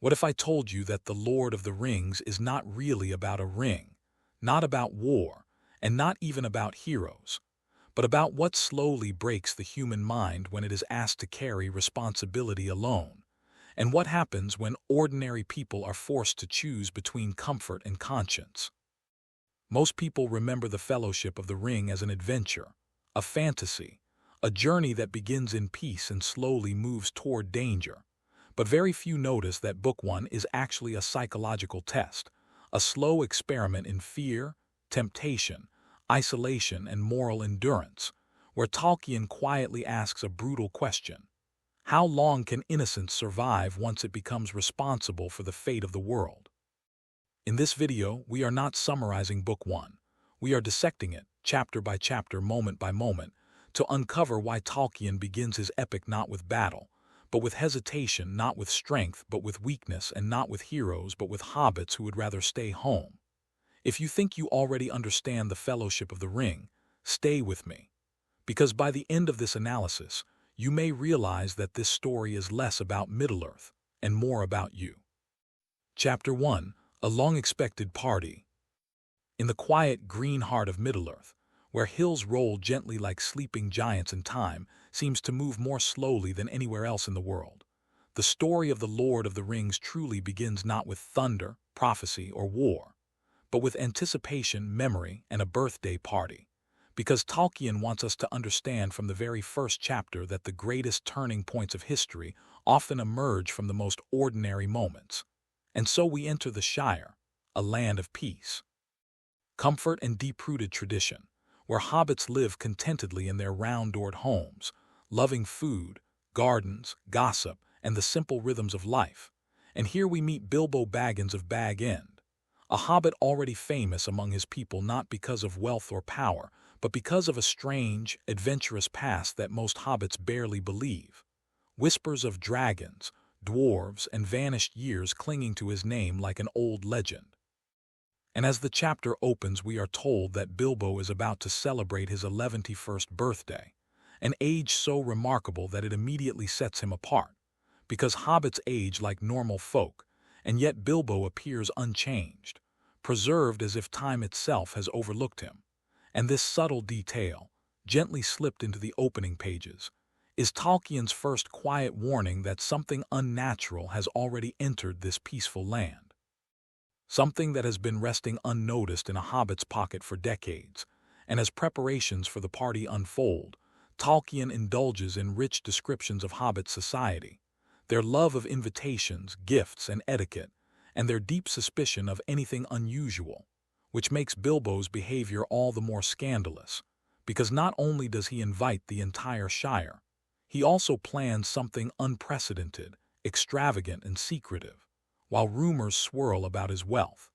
What if I told you that The Lord of the Rings is not really about a ring, not about war, and not even about heroes, but about what slowly breaks the human mind when it is asked to carry responsibility alone, and what happens when ordinary people are forced to choose between comfort and conscience? Most people remember the Fellowship of the Ring as an adventure, a fantasy, a journey that begins in peace and slowly moves toward danger. But very few notice that Book One is actually a psychological test, a slow experiment in fear, temptation, isolation, and moral endurance, where Tolkien quietly asks a brutal question: how long can innocence survive once it becomes responsible for the fate of the world? In this video, we are not summarizing Book One. We are dissecting it, chapter by chapter, moment by moment, to uncover why Tolkien begins his epic not with battle, but with hesitation, not with strength, but with weakness, and not with heroes, but with hobbits who would rather stay home. If you think you already understand the Fellowship of the Ring, stay with me, because by the end of this analysis, you may realize that this story is less about Middle-earth and more about you. Chapter 1: A Long-Expected Party. In the quiet green heart of Middle-earth, where hills roll gently like sleeping giants and time seems to move more slowly than anywhere else in the world, the story of the Lord of the Rings truly begins not with thunder, prophecy, or war, but with anticipation, memory, and a birthday party. Because Tolkien wants us to understand from the very first chapter that the greatest turning points of history often emerge from the most ordinary moments. And so we enter the Shire, a land of peace, comfort, and deep-rooted tradition, where hobbits live contentedly in their round-doored homes, loving food, gardens, gossip, and the simple rhythms of life. And here we meet Bilbo Baggins of Bag End, a hobbit already famous among his people not because of wealth or power, but because of a strange, adventurous past that most hobbits barely believe. Whispers of dragons, dwarves, and vanished years clinging to his name like an old legend. And as the chapter opens, we are told that Bilbo is about to celebrate his 11th birthday, an age so remarkable that it immediately sets him apart, because hobbits age like normal folk, and yet Bilbo appears unchanged, preserved as if time itself has overlooked him. And this subtle detail, gently slipped into the opening pages, is Tolkien's first quiet warning that something unnatural has already entered this peaceful land. Something that has been resting unnoticed in a hobbit's pocket for decades, and as preparations for the party unfold, Tolkien indulges in rich descriptions of hobbit society, their love of invitations, gifts, and etiquette, and their deep suspicion of anything unusual, which makes Bilbo's behavior all the more scandalous, because not only does he invite the entire Shire, he also plans something unprecedented, extravagant, and secretive, while rumors swirl about his wealth,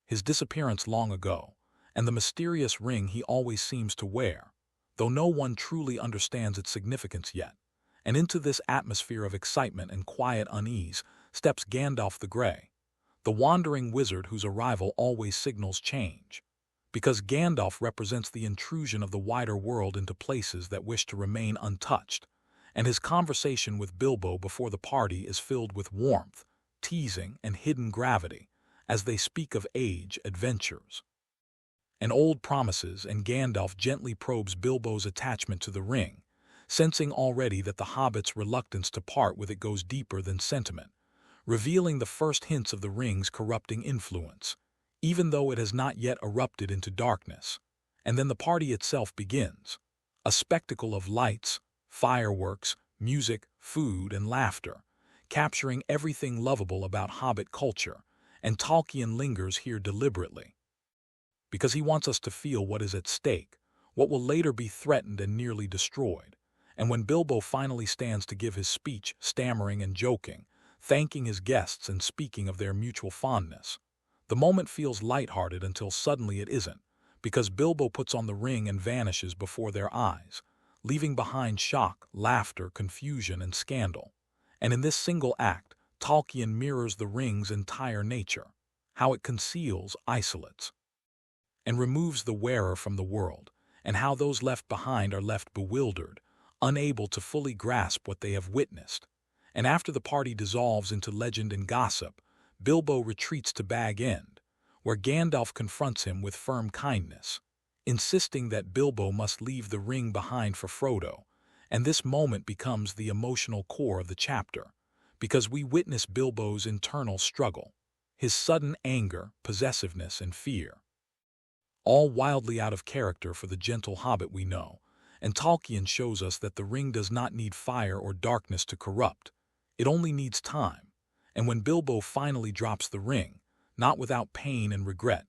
his disappearance long ago, and the mysterious ring he always seems to wear, though no one truly understands its significance yet. And into this atmosphere of excitement and quiet unease steps Gandalf the Grey, the wandering wizard whose arrival always signals change, because Gandalf represents the intrusion of the wider world into places that wish to remain untouched, and his conversation with Bilbo before the party is filled with warmth, teasing, and hidden gravity, as they speak of age, adventures, and old promises, and Gandalf gently probes Bilbo's attachment to the ring, sensing already that the hobbit's reluctance to part with it goes deeper than sentiment, revealing the first hints of the ring's corrupting influence, even though it has not yet erupted into darkness. And then the party itself begins, a spectacle of lights, fireworks, music, food, and laughter, capturing everything lovable about hobbit culture, and Tolkien lingers here deliberately, because he wants us to feel what is at stake, what will later be threatened and nearly destroyed. And when Bilbo finally stands to give his speech, stammering and joking, thanking his guests and speaking of their mutual fondness, the moment feels lighthearted until suddenly it isn't, because Bilbo puts on the ring and vanishes before their eyes, leaving behind shock, laughter, confusion, and scandal. And in this single act, Tolkien mirrors the ring's entire nature, how it conceals, isolates, and removes the wearer from the world, and how those left behind are left bewildered, unable to fully grasp what they have witnessed. and after the party dissolves into legend and gossip, Bilbo retreats to Bag End, where Gandalf confronts him with firm kindness, insisting that Bilbo must leave the ring behind for Frodo, and this moment becomes the emotional core of the chapter, because we witness Bilbo's internal struggle, his sudden anger, possessiveness, and fear, all wildly out of character for the gentle hobbit we know, and Tolkien shows us that the ring does not need fire or darkness to corrupt, it only needs time, and when Bilbo finally drops the ring, not without pain and regret,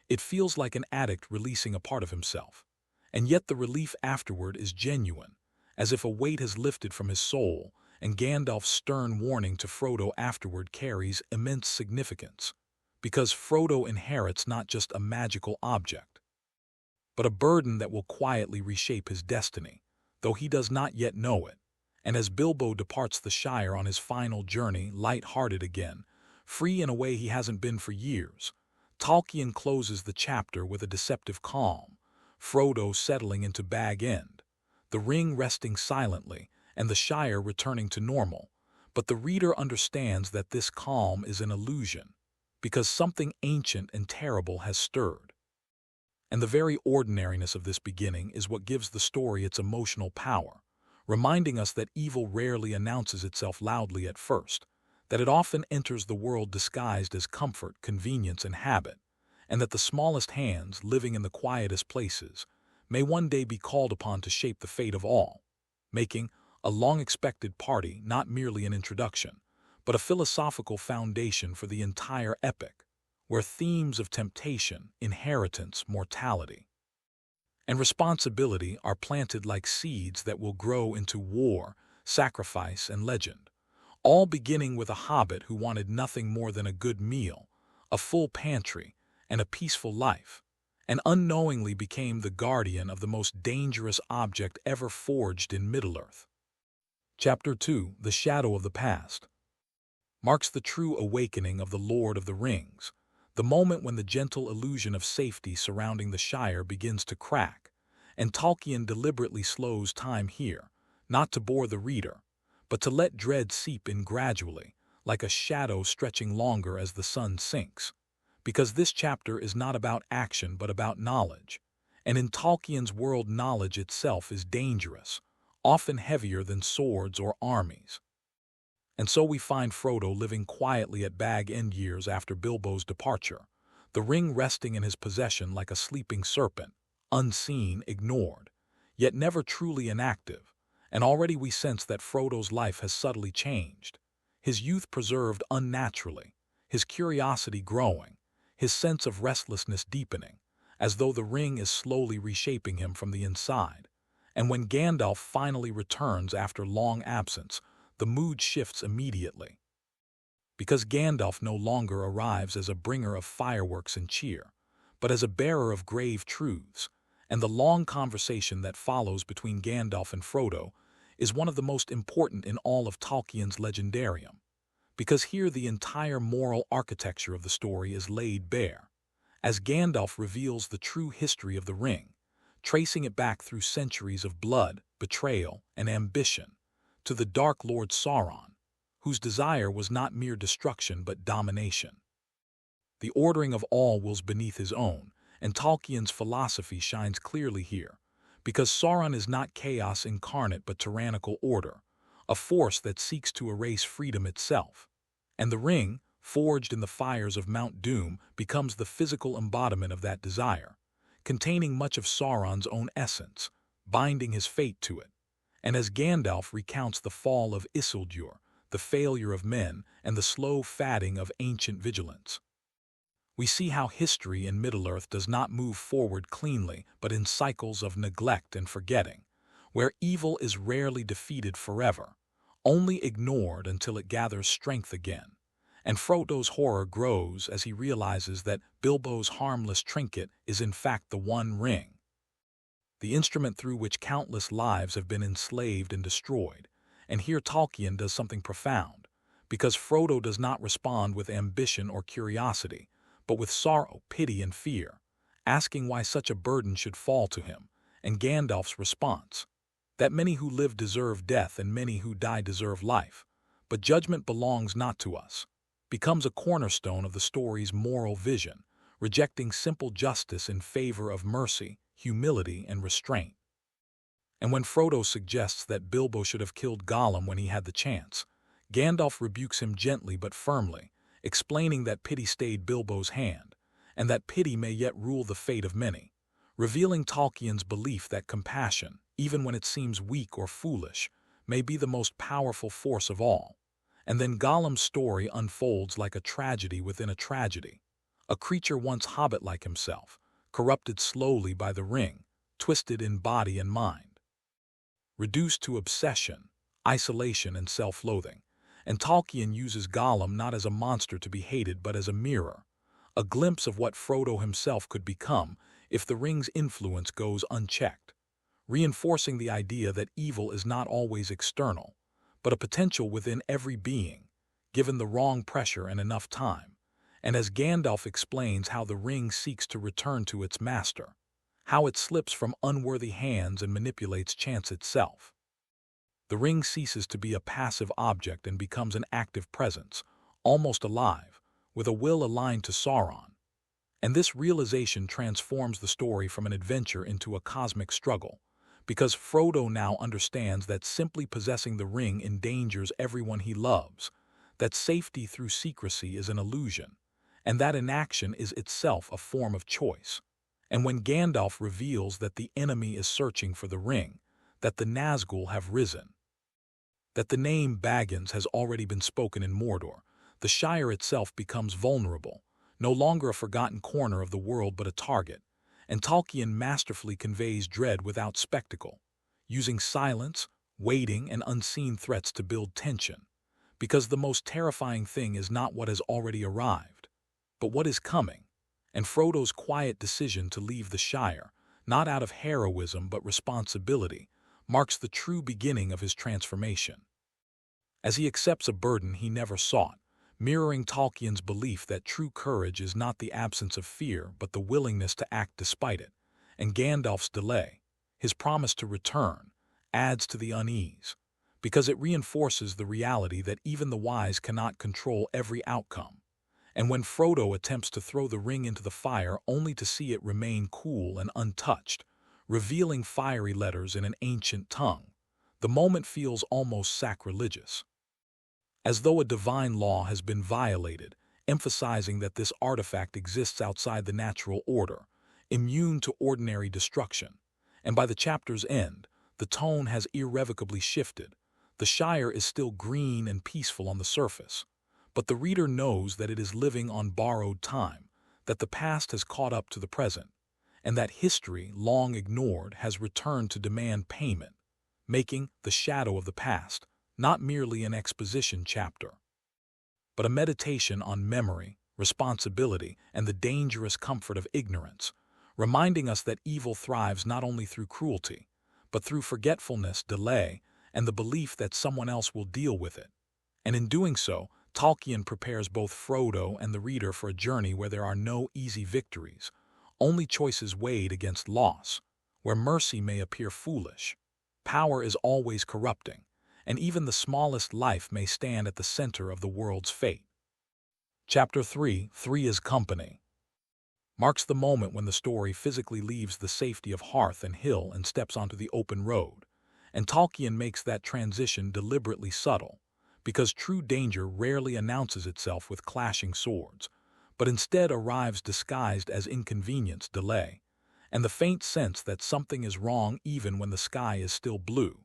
it feels like an addict releasing a part of himself, and yet the relief afterward is genuine, as if a weight has lifted from his soul, and Gandalf's stern warning to Frodo afterward carries immense significance, because Frodo inherits not just a magical object, but a burden that will quietly reshape his destiny, though he does not yet know it. And as Bilbo departs the Shire on his final journey, light-hearted again, free in a way he hasn't been for years, Tolkien closes the chapter with a deceptive calm, Frodo settling into Bag End, the ring resting silently, and the Shire returning to normal. But the reader understands that this calm is an illusion, because something ancient and terrible has stirred. And the very ordinariness of this beginning is what gives the story its emotional power, reminding us that evil rarely announces itself loudly at first, that it often enters the world disguised as comfort, convenience, and habit, and that the smallest hands, living in the quietest places, may one day be called upon to shape the fate of all, making a long-expected party not merely an introduction, but a philosophical foundation for the entire epic, where themes of temptation, inheritance, mortality, and responsibility are planted like seeds that will grow into war, sacrifice, and legend, all beginning with a hobbit who wanted nothing more than a good meal, a full pantry, and a peaceful life, and unknowingly became the guardian of the most dangerous object ever forged in Middle-earth. Chapter 2, The Shadow of the Past, marks the true awakening of the Lord of the Rings, the moment when the gentle illusion of safety surrounding the Shire begins to crack, and Tolkien deliberately slows time here, not to bore the reader, but to let dread seep in gradually, like a shadow stretching longer as the sun sinks, because this chapter is not about action but about knowledge, and in Tolkien's world knowledge itself is dangerous, often heavier than swords or armies. And so we find Frodo living quietly at Bag End years after Bilbo's departure, the ring resting in his possession like a sleeping serpent, unseen, ignored, yet never truly inactive, and already we sense that Frodo's life has subtly changed, his youth preserved unnaturally, his curiosity growing, his sense of restlessness deepening, as though the ring is slowly reshaping him from the inside. And when Gandalf finally returns after long absence, the mood shifts immediately, because Gandalf no longer arrives as a bringer of fireworks and cheer, but as a bearer of grave truths, and the long conversation that follows between Gandalf and Frodo is one of the most important in all of Tolkien's legendarium, because here the entire moral architecture of the story is laid bare, as Gandalf reveals the true history of the ring, tracing it back through centuries of blood, betrayal, and ambition, to the Dark Lord Sauron, whose desire was not mere destruction but domination. The ordering of all wills beneath his own, and Tolkien's philosophy shines clearly here, because Sauron is not chaos incarnate but tyrannical order, a force that seeks to erase freedom itself. And the ring, forged in the fires of Mount Doom, becomes the physical embodiment of that desire, containing much of Sauron's own essence, binding his fate to it. And as Gandalf recounts the fall of Isildur, the failure of men, and the slow fading of ancient vigilance, we see how history in Middle-earth does not move forward cleanly, but in cycles of neglect and forgetting, where evil is rarely defeated forever, only ignored until it gathers strength again. And Frodo's horror grows as he realizes that Bilbo's harmless trinket is in fact the One Ring, the instrument through which countless lives have been enslaved and destroyed. And here Tolkien does something profound, because Frodo does not respond with ambition or curiosity, but with sorrow, pity, and fear, asking why such a burden should fall to him, and Gandalf's response, that many who live deserve death and many who die deserve life, but judgment belongs not to us, becomes a cornerstone of the story's moral vision, rejecting simple justice in favor of mercy, humility, and restraint. And when Frodo suggests that Bilbo should have killed Gollum when he had the chance, Gandalf rebukes him gently but firmly, explaining that pity stayed Bilbo's hand, and that pity may yet rule the fate of many, revealing Tolkien's belief that compassion, even when it seems weak or foolish, may be the most powerful force of all. And then Gollum's story unfolds like a tragedy within a tragedy. A creature once hobbit-like himself, corrupted slowly by the ring, twisted in body and mind, reduced to obsession, isolation, and self-loathing. And Tolkien uses Gollum not as a monster to be hated but as a mirror, a glimpse of what Frodo himself could become if the ring's influence goes unchecked, reinforcing the idea that evil is not always external, but a potential within every being, given the wrong pressure and enough time. And as Gandalf explains how the ring seeks to return to its master, how it slips from unworthy hands and manipulates chance itself. The ring ceases to be a passive object and becomes an active presence, almost alive, with a will aligned to Sauron. And this realization transforms the story from an adventure into a cosmic struggle, because Frodo now understands that simply possessing the ring endangers everyone he loves, that safety through secrecy is an illusion, and that inaction is itself a form of choice. And when Gandalf reveals that the enemy is searching for the ring, that the Nazgul have risen, that the name Baggins has already been spoken in Mordor, the Shire itself becomes vulnerable, no longer a forgotten corner of the world but a target, and Tolkien masterfully conveys dread without spectacle, using silence, waiting, and unseen threats to build tension, because the most terrifying thing is not what has already arrived, but what is coming. And Frodo's quiet decision to leave the Shire, not out of heroism but responsibility, marks the true beginning of his transformation. As he accepts a burden he never sought, mirroring Tolkien's belief that true courage is not the absence of fear but the willingness to act despite it, and Gandalf's delay, his promise to return, adds to the unease, because it reinforces the reality that even the wise cannot control every outcome. And when Frodo attempts to throw the ring into the fire only to see it remain cool and untouched, revealing fiery letters in an ancient tongue, the moment feels almost sacrilegious, as though a divine law has been violated, emphasizing that this artifact exists outside the natural order, immune to ordinary destruction. And by the chapter's end, the tone has irrevocably shifted. The Shire is still green and peaceful on the surface, but the reader knows that it is living on borrowed time, that the past has caught up to the present, and that history, long ignored, has returned to demand payment, making The Shadow of the Past not merely an exposition chapter, but a meditation on memory, responsibility, and the dangerous comfort of ignorance, reminding us that evil thrives not only through cruelty, but through forgetfulness, delay, and the belief that someone else will deal with it. And in doing so, Tolkien prepares both Frodo and the reader for a journey where there are no easy victories, only choices weighed against loss, where mercy may appear foolish, power is always corrupting, and even the smallest life may stand at the center of the world's fate. Chapter 3, Three is Company, marks the moment when the story physically leaves the safety of hearth and hill and steps onto the open road, and Tolkien makes that transition deliberately subtle, because true danger rarely announces itself with clashing swords, but instead arrives disguised as inconvenience, delay, and the faint sense that something is wrong even when the sky is still blue.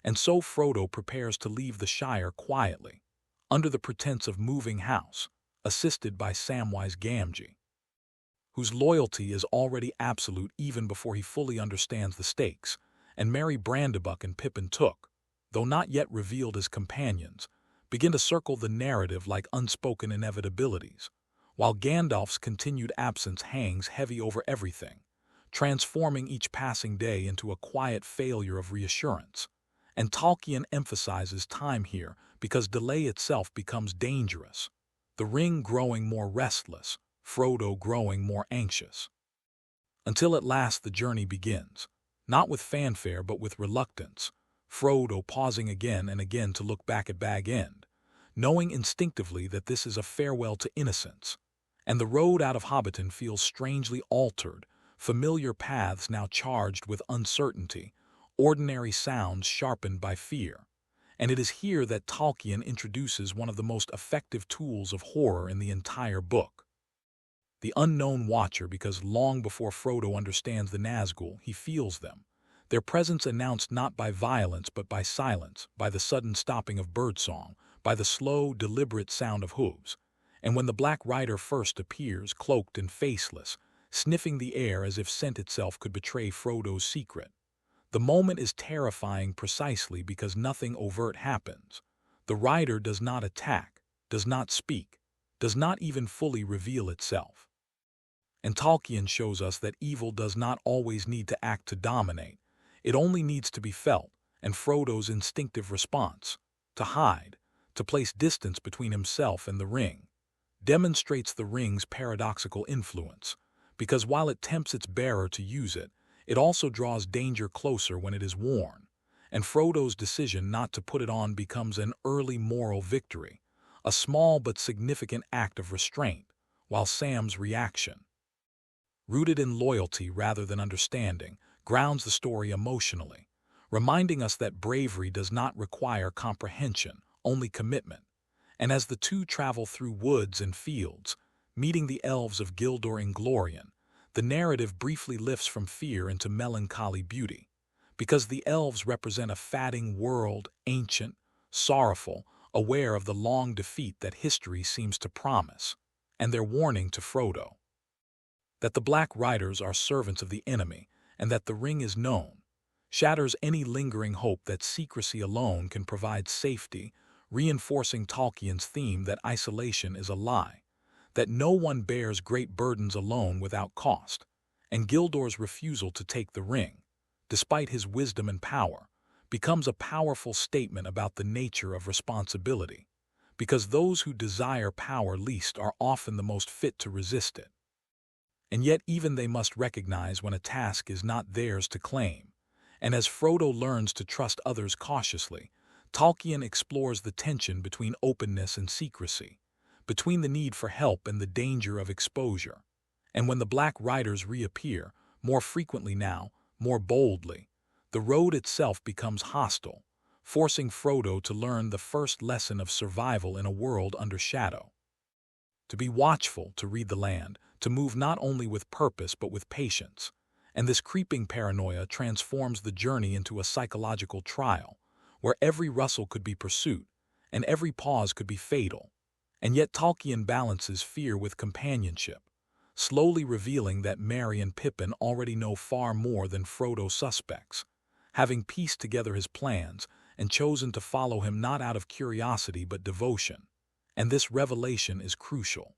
And so Frodo prepares to leave the Shire quietly, under the pretense of moving house, assisted by Samwise Gamgee, whose loyalty is already absolute even before he fully understands the stakes, and Merry Brandybuck and Pippin Took, though not yet revealed as companions, begin to circle the narrative like unspoken inevitabilities, while Gandalf's continued absence hangs heavy over everything, transforming each passing day into a quiet failure of reassurance. And Tolkien emphasizes time here because delay itself becomes dangerous, the ring growing more restless, Frodo growing more anxious. Until at last the journey begins, not with fanfare but with reluctance, Frodo pausing again and again to look back at Bag End, knowing instinctively that this is a farewell to innocence. And the road out of Hobbiton feels strangely altered, familiar paths now charged with uncertainty, ordinary sounds sharpened by fear. And it is here that Tolkien introduces one of the most effective tools of horror in the entire book. The unknown watcher, because long before Frodo understands the Nazgul, he feels them. Their presence announced not by violence but by silence, by the sudden stopping of birdsong, by the slow, deliberate sound of hooves. And when the Black Rider first appears, cloaked and faceless, sniffing the air as if scent itself could betray Frodo's secret, the moment is terrifying precisely because nothing overt happens. The rider does not attack, does not speak, does not even fully reveal itself. And Tolkien shows us that evil does not always need to act to dominate. It only needs to be felt, and Frodo's instinctive response, to hide, to place distance between himself and the ring, demonstrates the ring's paradoxical influence, because while it tempts its bearer to use it, it also draws danger closer when it is worn, and Frodo's decision not to put it on becomes an early moral victory, a small but significant act of restraint, while Sam's reaction, rooted in loyalty rather than understanding, grounds the story emotionally, reminding us that bravery does not require comprehension, only commitment. And as the two travel through woods and fields, meeting the elves of Gildor and Glorian, the narrative briefly lifts from fear into melancholy beauty, because the elves represent a fading world, ancient, sorrowful, aware of the long defeat that history seems to promise, and their warning to Frodo, that the Black Riders are servants of the enemy, and that the ring is known, shatters any lingering hope that secrecy alone can provide safety, reinforcing Tolkien's theme that isolation is a lie, that no one bears great burdens alone without cost, and Gildor's refusal to take the ring, despite his wisdom and power, becomes a powerful statement about the nature of responsibility, because those who desire power least are often the most fit to resist it. And yet even they must recognize when a task is not theirs to claim, and as Frodo learns to trust others cautiously, Tolkien explores the tension between openness and secrecy, between the need for help and the danger of exposure. And when the Black Riders reappear, more frequently now, more boldly, the road itself becomes hostile, forcing Frodo to learn the first lesson of survival in a world under shadow. To be watchful, to read the land, to move not only with purpose but with patience. And this creeping paranoia transforms the journey into a psychological trial, where every rustle could be pursuit, and every pause could be fatal. And yet Tolkien balances fear with companionship, slowly revealing that Merry and Pippin already know far more than Frodo suspects, having pieced together his plans and chosen to follow him not out of curiosity but devotion. And this revelation is crucial,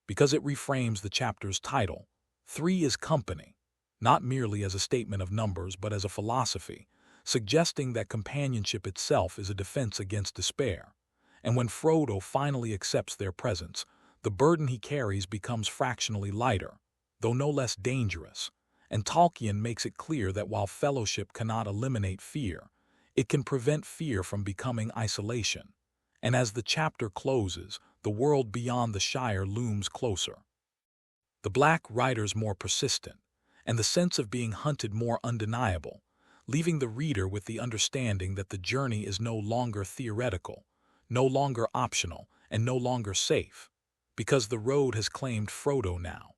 because it reframes the chapter's title. 3 is company, not merely as a statement of numbers but as a philosophy, suggesting that companionship itself is a defense against despair. And when Frodo finally accepts their presence, the burden he carries becomes fractionally lighter, though no less dangerous. And Tolkien makes it clear that while fellowship cannot eliminate fear, it can prevent fear from becoming isolation. And as the chapter closes, the world beyond the Shire looms closer. The Black Riders more persistent, and the sense of being hunted more undeniable, leaving the reader with the understanding that the journey is no longer theoretical, no longer optional, and no longer safe, because the road has claimed Frodo now.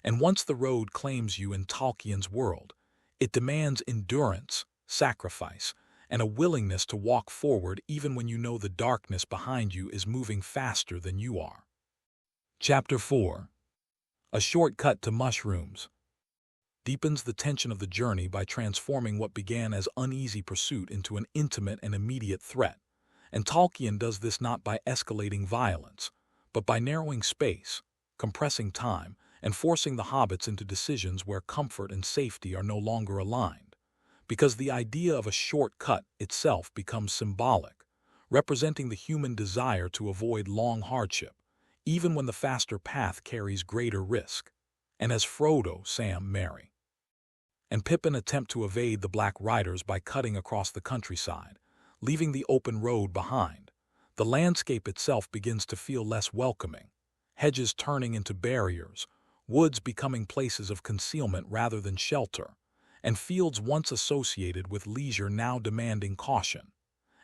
And once the road claims you in Tolkien's world, it demands endurance, sacrifice, and a willingness to walk forward even when you know the darkness behind you is moving faster than you are. Chapter 4. A Shortcut to Mushrooms deepens the tension of the journey by transforming what began as uneasy pursuit into an intimate and immediate threat. And Tolkien does this not by escalating violence, but by narrowing space, compressing time, and forcing the hobbits into decisions where comfort and safety are no longer aligned. Because the idea of a shortcut itself becomes symbolic, representing the human desire to avoid long hardship, even when the faster path carries greater risk. And as Frodo, Sam, Merry, and Pippin attempt to evade the Black Riders by cutting across the countryside, leaving the open road behind, The landscape itself begins to feel less welcoming, hedges turning into barriers, woods becoming places of concealment rather than shelter, and fields once associated with leisure now demanding caution.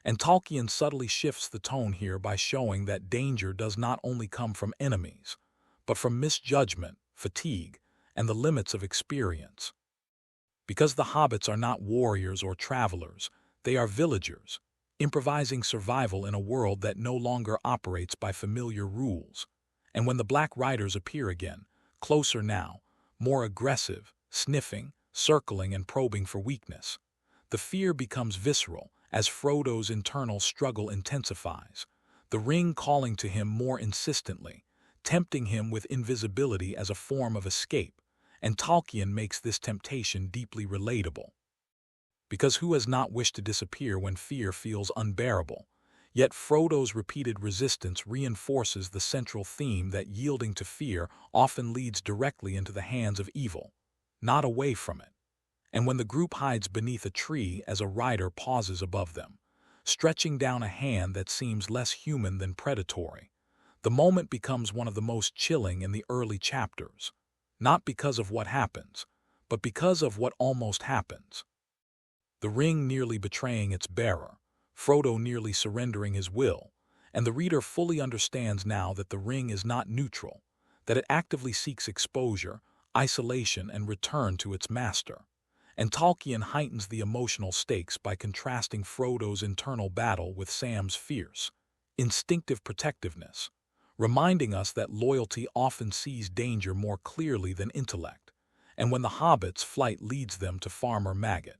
And Tolkien subtly shifts the tone here by showing that danger does not only come from enemies, but from misjudgment, fatigue, and the limits of experience. Because the hobbits are not warriors or travelers, they are villagers, improvising survival in a world that no longer operates by familiar rules. And when the Black Riders appear again, closer now, more aggressive, sniffing, circling and probing for weakness, the fear becomes visceral as Frodo's internal struggle intensifies, the ring calling to him more insistently, tempting him with invisibility as a form of escape, and Tolkien makes this temptation deeply relatable. Because who has not wished to disappear when fear feels unbearable? Yet Frodo's repeated resistance reinforces the central theme that yielding to fear often leads directly into the hands of evil, not away from it. And when the group hides beneath a tree as a rider pauses above them, stretching down a hand that seems less human than predatory, the moment becomes one of the most chilling in the early chapters, not because of what happens, but because of what almost happens. The ring nearly betraying its bearer, Frodo nearly surrendering his will, and the reader fully understands now that the ring is not neutral, that it actively seeks exposure, isolation, and return to its master. And Tolkien heightens the emotional stakes by contrasting Frodo's internal battle with Sam's fierce, instinctive protectiveness, reminding us that loyalty often sees danger more clearly than intellect, and when the hobbits' flight leads them to Farmer Maggot,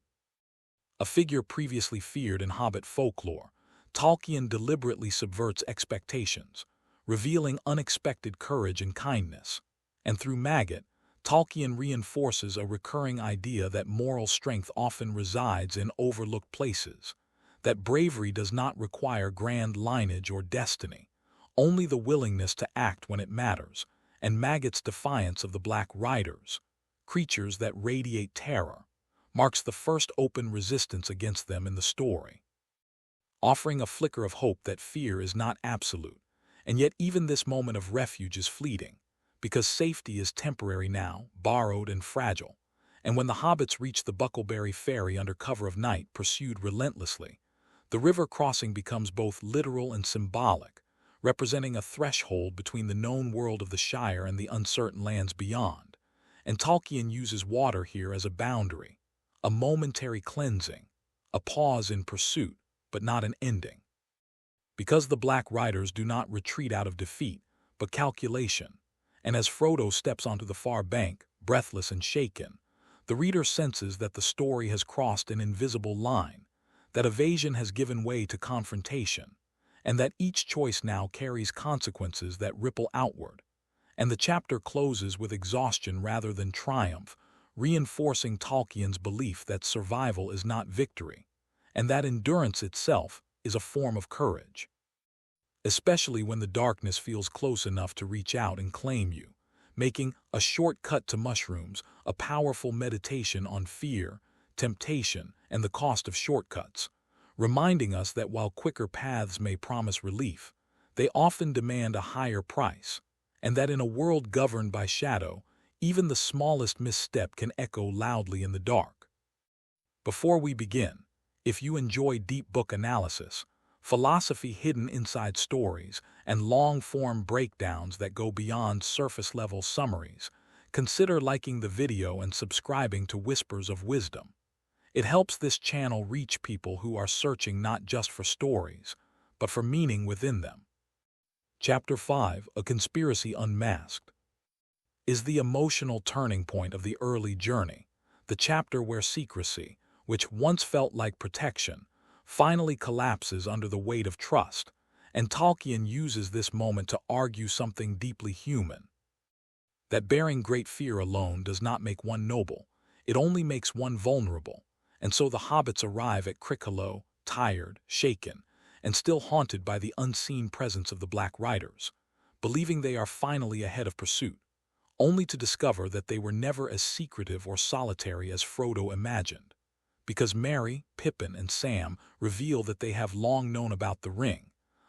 a figure previously feared in Hobbit folklore, Tolkien deliberately subverts expectations, revealing unexpected courage and kindness. And through Maggot, Tolkien reinforces a recurring idea that moral strength often resides in overlooked places, that bravery does not require grand lineage or destiny, only the willingness to act when it matters, and Maggot's defiance of the Black Riders, creatures that radiate terror, marks the first open resistance against them in the story, offering a flicker of hope that fear is not absolute, and yet even this moment of refuge is fleeting, because safety is temporary now, borrowed and fragile. And when the hobbits reach the Buckleberry Ferry under cover of night, pursued relentlessly, the river crossing becomes both literal and symbolic, representing a threshold between the known world of the Shire and the uncertain lands beyond. And Tolkien uses water here as a boundary, a momentary cleansing, a pause in pursuit, but not an ending. Because the Black Riders do not retreat out of defeat, but calculation, and as Frodo steps onto the far bank, breathless and shaken, the reader senses that the story has crossed an invisible line, that evasion has given way to confrontation, and that each choice now carries consequences that ripple outward. And the chapter closes with exhaustion rather than triumph, reinforcing Tolkien's belief that survival is not victory, and that endurance itself is a form of courage. Especially when the darkness feels close enough to reach out and claim you, making A Short Cut to Mushrooms a powerful meditation on fear, temptation, and the cost of shortcuts, reminding us that while quicker paths may promise relief, they often demand a higher price, and that in a world governed by shadow, even the smallest misstep can echo loudly in the dark. Before we begin, if you enjoy deep book analysis, philosophy hidden inside stories, and long-form breakdowns that go beyond surface-level summaries, consider liking the video and subscribing to Whispers of Wisdom. It helps this channel reach people who are searching not just for stories, but for meaning within them. Chapter 5, A Conspiracy Unmasked, is the emotional turning point of the early journey, the chapter where secrecy, which once felt like protection, finally collapses under the weight of trust, and Tolkien uses this moment to argue something deeply human. That bearing great fear alone does not make one noble, it only makes one vulnerable, and so the hobbits arrive at Crickhollow, tired, shaken, and still haunted by the unseen presence of the Black Riders, believing they are finally ahead of pursuit, only to discover that they were never as secretive or solitary as Frodo imagined, because Merry, Pippin, and Sam reveal that they have long known about the ring,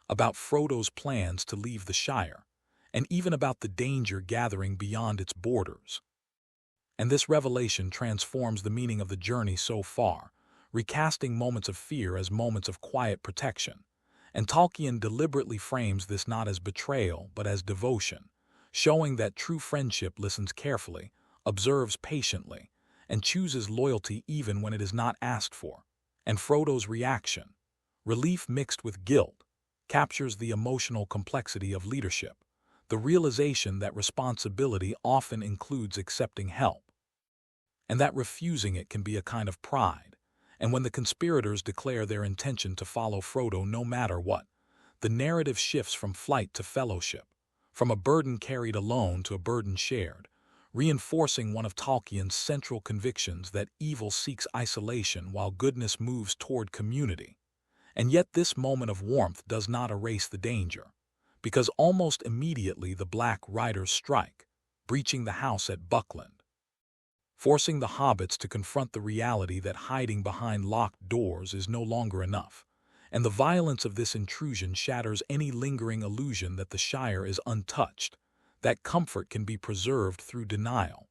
about Frodo's plans to leave the Shire, and even about the danger gathering beyond its borders. And this revelation transforms the meaning of the journey so far, recasting moments of fear as moments of quiet protection. And Tolkien deliberately frames this not as betrayal but as devotion, showing that true friendship listens carefully, observes patiently, and chooses loyalty even when it is not asked for. And Frodo's reaction, relief mixed with guilt, captures the emotional complexity of leadership, the realization that responsibility often includes accepting help, and that refusing it can be a kind of pride. And when the conspirators declare their intention to follow Frodo no matter what, the narrative shifts from flight to fellowship, from a burden carried alone to a burden shared, reinforcing one of Tolkien's central convictions that evil seeks isolation while goodness moves toward community. And yet this moment of warmth does not erase the danger, because almost immediately the Black Riders strike, breaching the house at Buckland, forcing the hobbits to confront the reality that hiding behind locked doors is no longer enough. And the violence of this intrusion shatters any lingering illusion that the Shire is untouched, that comfort can be preserved through denial.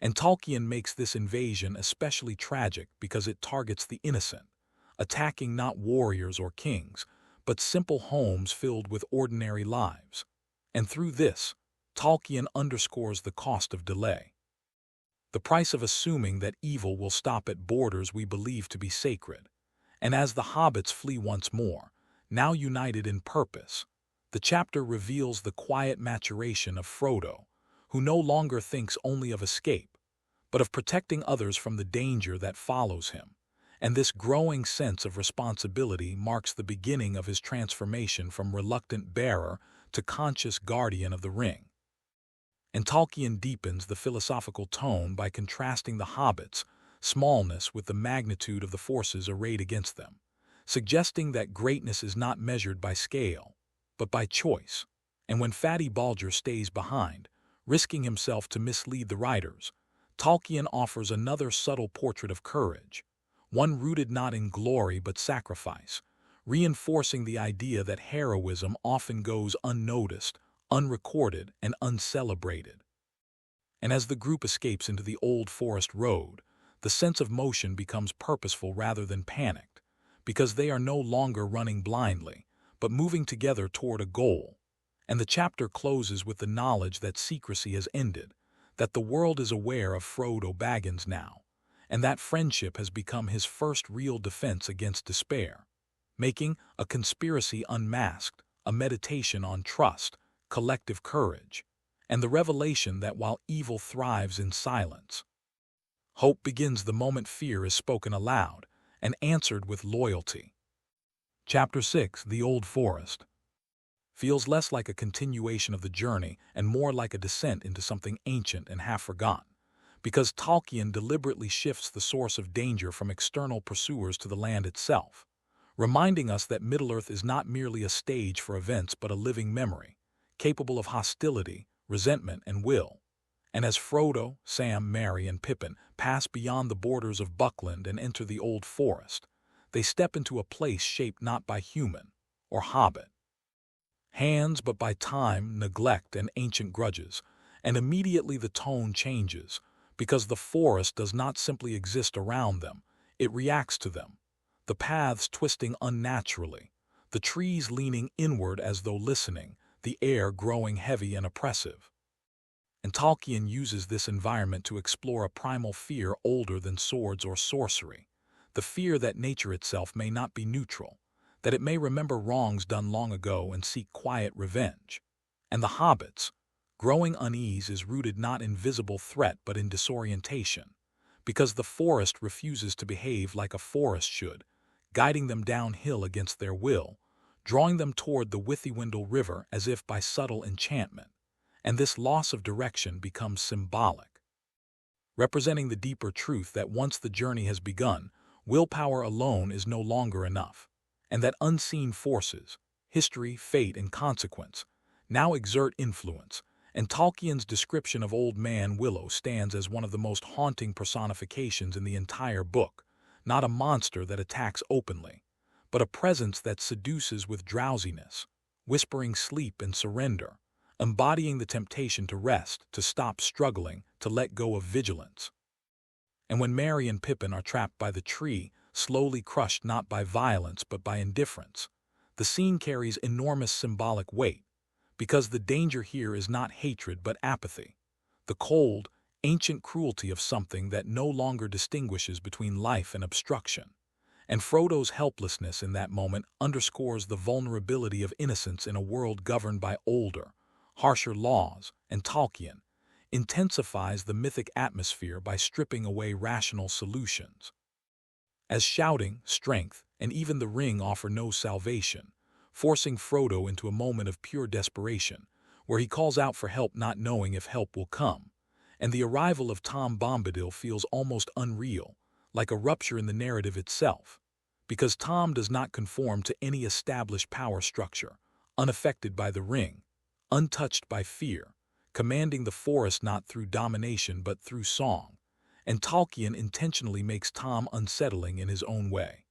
And Tolkien makes this invasion especially tragic because it targets the innocent, attacking not warriors or kings, but simple homes filled with ordinary lives. And through this, Tolkien underscores the cost of delay, the price of assuming that evil will stop at borders we believe to be sacred. And as the hobbits flee once more, now united in purpose, the chapter reveals the quiet maturation of Frodo, who no longer thinks only of escape, but of protecting others from the danger that follows him. And this growing sense of responsibility marks the beginning of his transformation from reluctant bearer to conscious guardian of the ring. And Tolkien deepens the philosophical tone by contrasting the hobbits' smallness with the magnitude of the forces arrayed against them, suggesting that greatness is not measured by scale, but by choice. And when Fatty Balger stays behind, risking himself to mislead the riders, Tolkien offers another subtle portrait of courage, one rooted not in glory but sacrifice, reinforcing the idea that heroism often goes unnoticed, unrecorded, and uncelebrated. And as the group escapes into the old forest road, the sense of motion becomes purposeful rather than panicked, because they are no longer running blindly, but moving together toward a goal. And the chapter closes with the knowledge that secrecy has ended, that the world is aware of Frodo Baggins now, and that friendship has become his first real defense against despair, making A Conspiracy Unmasked a meditation on trust, collective courage, and the revelation that while evil thrives in silence, hope begins the moment fear is spoken aloud and answered with loyalty. Chapter 6, The Old Forest, feels less like a continuation of the journey and more like a descent into something ancient and half-forgotten, because Tolkien deliberately shifts the source of danger from external pursuers to the land itself, reminding us that Middle-earth is not merely a stage for events but a living memory, capable of hostility, resentment, and will. And as Frodo, Sam, Merry, and Pippin pass beyond the borders of Buckland and enter the Old Forest, they step into a place shaped not by human or hobbit hands but by time, neglect, and ancient grudges. And immediately the tone changes, because the forest does not simply exist around them, it reacts to them, the paths twisting unnaturally, the trees leaning inward as though listening, the air growing heavy and oppressive. And Tolkien uses this environment to explore a primal fear older than swords or sorcery, the fear that nature itself may not be neutral, that it may remember wrongs done long ago and seek quiet revenge. And the hobbits' growing unease is rooted not in visible threat but in disorientation, because the forest refuses to behave like a forest should, guiding them downhill against their will, drawing them toward the Withywindle River as if by subtle enchantment. And this loss of direction becomes symbolic, representing the deeper truth that once the journey has begun, willpower alone is no longer enough, and that unseen forces, history, fate, and consequence, now exert influence. And Tolkien's description of Old Man Willow stands as one of the most haunting personifications in the entire book, not a monster that attacks openly, but a presence that seduces with drowsiness, whispering sleep and surrender, embodying the temptation to rest, to stop struggling, to let go of vigilance. And when Merry and Pippin are trapped by the tree, slowly crushed not by violence but by indifference, the scene carries enormous symbolic weight, because the danger here is not hatred but apathy, the cold, ancient cruelty of something that no longer distinguishes between life and obstruction. And Frodo's helplessness in that moment underscores the vulnerability of innocence in a world governed by older, harsher laws, and Tolkien intensifies the mythic atmosphere by stripping away rational solutions. As shouting, strength, and even the ring offer no salvation, forcing Frodo into a moment of pure desperation, where he calls out for help not knowing if help will come, and the arrival of Tom Bombadil feels almost unreal, like a rupture in the narrative itself, because Tom does not conform to any established power structure, unaffected by the ring, untouched by fear, commanding the forest not through domination but through song, and Tolkien intentionally makes Tom unsettling in his own way.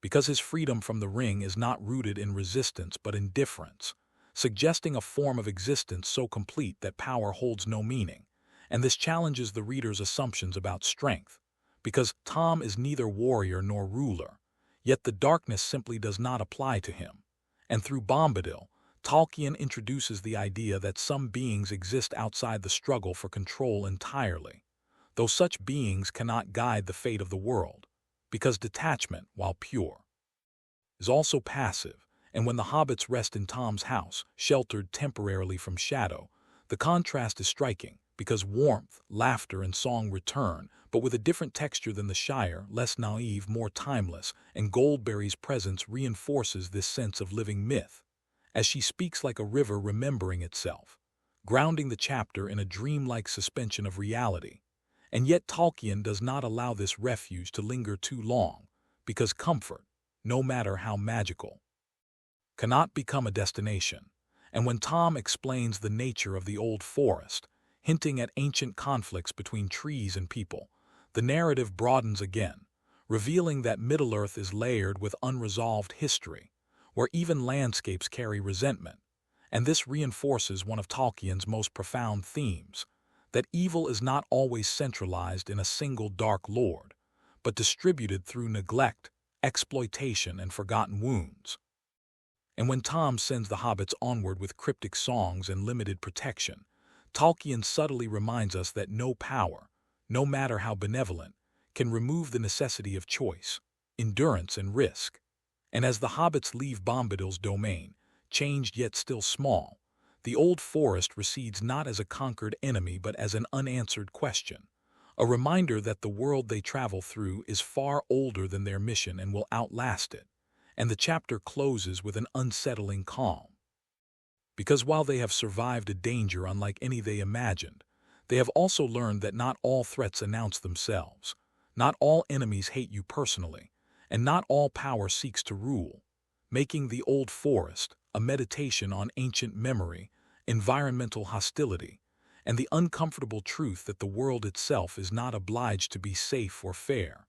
Because his freedom from the ring is not rooted in resistance but in difference, suggesting a form of existence so complete that power holds no meaning, and this challenges the reader's assumptions about strength, because Tom is neither warrior nor ruler, yet the darkness simply does not apply to him, and through Bombadil, Tolkien introduces the idea that some beings exist outside the struggle for control entirely, though such beings cannot guide the fate of the world, because detachment, while pure, is also passive, and when the hobbits rest in Tom's house, sheltered temporarily from shadow, the contrast is striking, because warmth, laughter, and song return, but with a different texture than the Shire, less naive, more timeless, and Goldberry's presence reinforces this sense of living myth, as she speaks like a river remembering itself, grounding the chapter in a dreamlike suspension of reality. And yet Tolkien does not allow this refuge to linger too long, because comfort, no matter how magical, cannot become a destination. And when Tom explains the nature of the old forest, hinting at ancient conflicts between trees and people, the narrative broadens again, revealing that Middle-earth is layered with unresolved history, where even landscapes carry resentment. And this reinforces one of Tolkien's most profound themes, that evil is not always centralized in a single dark lord, but distributed through neglect, exploitation, and forgotten wounds. And when Tom sends the hobbits onward with cryptic songs and limited protection, Tolkien subtly reminds us that no power, no matter how benevolent, can remove the necessity of choice, endurance, and risk. And as the hobbits leave Bombadil's domain, changed yet still small, the old forest recedes not as a conquered enemy but as an unanswered question, a reminder that the world they travel through is far older than their mission and will outlast it. And the chapter closes with an unsettling calm. Because while they have survived a danger unlike any they imagined, they have also learned that not all threats announce themselves, not all enemies hate you personally, and not all power seeks to rule, making the old forest a meditation on ancient memory, environmental hostility, and the uncomfortable truth that the world itself is not obliged to be safe or fair,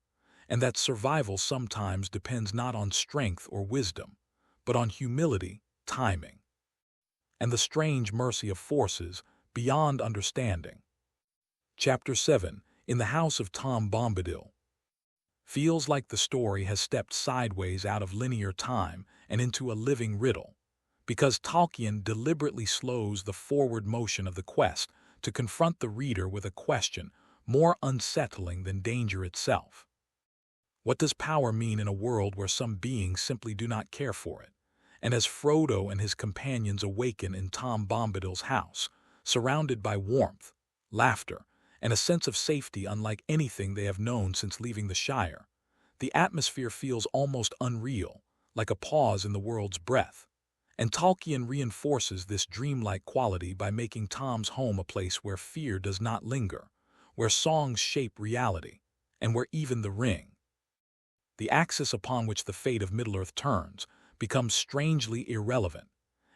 and that survival sometimes depends not on strength or wisdom, but on humility, timing, and the strange mercy of forces beyond understanding. Chapter 7, In the House of Tom Bombadil, feels like the story has stepped sideways out of linear time and into a living riddle, because Tolkien deliberately slows the forward motion of the quest to confront the reader with a question more unsettling than danger itself. What does power mean in a world where some beings simply do not care for it? And as Frodo and his companions awaken in Tom Bombadil's house, surrounded by warmth, laughter, and a sense of safety unlike anything they have known since leaving the Shire, the atmosphere feels almost unreal, like a pause in the world's breath. And Tolkien reinforces this dreamlike quality by making Tom's home a place where fear does not linger, where songs shape reality, and where even the ring, the axis upon which the fate of Middle-earth turns, becomes strangely irrelevant.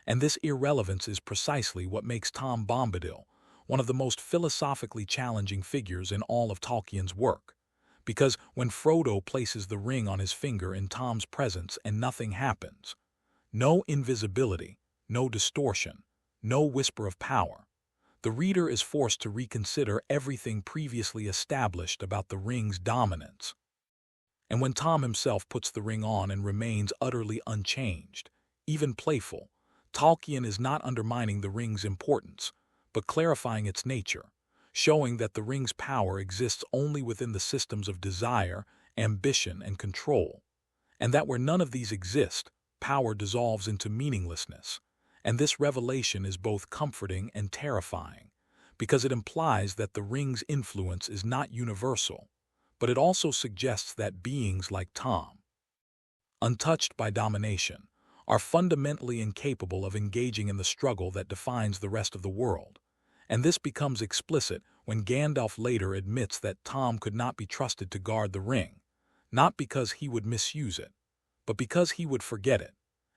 And this irrelevance is precisely what makes Tom Bombadil one of the most philosophically challenging figures in all of Tolkien's work. Because when Frodo places the ring on his finger in Tom's presence and nothing happens, No invisibility, no distortion, no whisper of power. The reader is forced to reconsider everything previously established about the ring's dominance. And when Tom himself puts the ring on and remains utterly unchanged, even playful, Tolkien is not undermining the ring's importance, but clarifying its nature, showing that the ring's power exists only within the systems of desire, ambition, and control, and that where none of these exist, power dissolves into meaninglessness. And this revelation is both comforting and terrifying, because it implies that the ring's influence is not universal, but it also suggests that beings like Tom, untouched by domination, are fundamentally incapable of engaging in the struggle that defines the rest of the world. And this becomes explicit when Gandalf later admits that Tom could not be trusted to guard the ring, not because he would misuse it, but because he would forget it.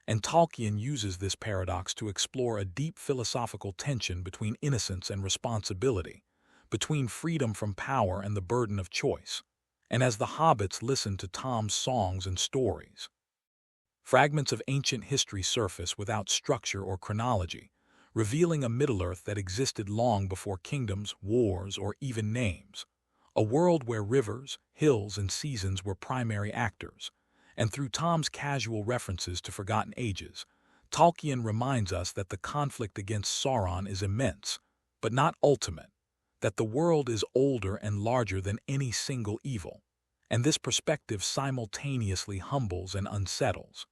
And Tolkien uses this paradox to explore a deep philosophical tension between innocence and responsibility, between freedom from power and the burden of choice. And as the hobbits listen to Tom's songs and stories, fragments of ancient history surface without structure or chronology, revealing a Middle-earth that existed long before kingdoms, wars, or even names, a world where rivers, hills, and seasons were primary actors. And through Tom's casual references to forgotten ages, Tolkien reminds us that the conflict against Sauron is immense, but not ultimate, that the world is older and larger than any single evil, and this perspective simultaneously humbles and unsettles,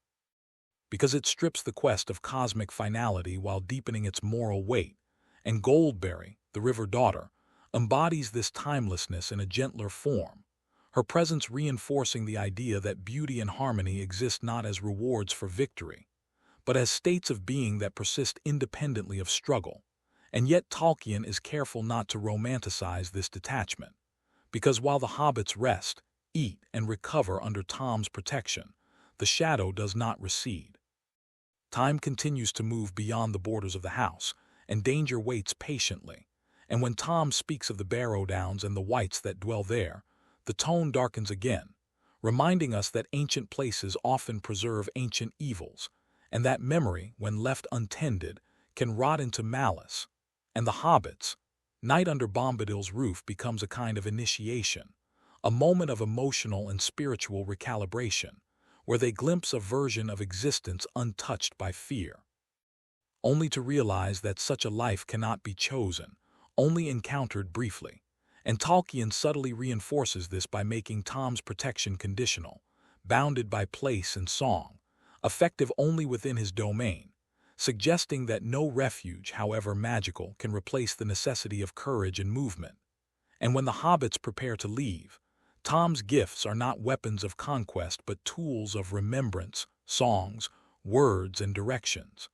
because it strips the quest of cosmic finality while deepening its moral weight. And Goldberry, the River Daughter, embodies this timelessness in a gentler form, her presence reinforcing the idea that beauty and harmony exist not as rewards for victory, but as states of being that persist independently of struggle. And yet Tolkien is careful not to romanticize this detachment, because while the hobbits rest, eat, and recover under Tom's protection, the shadow does not recede. Time continues to move beyond the borders of the house, and danger waits patiently. And when Tom speaks of the Barrow Downs and the wights that dwell there, the tone darkens again, reminding us that ancient places often preserve ancient evils, and that memory, when left untended, can rot into malice. And the hobbits' night under Bombadil's roof becomes a kind of initiation, a moment of emotional and spiritual recalibration, where they glimpse a version of existence untouched by fear, only to realize that such a life cannot be chosen, only encountered briefly. And Tolkien subtly reinforces this by making Tom's protection conditional, bounded by place and song, effective only within his domain, suggesting that no refuge, however magical, can replace the necessity of courage and movement. And when the hobbits prepare to leave, Tom's gifts are not weapons of conquest but tools of remembrance, songs, words, and directions,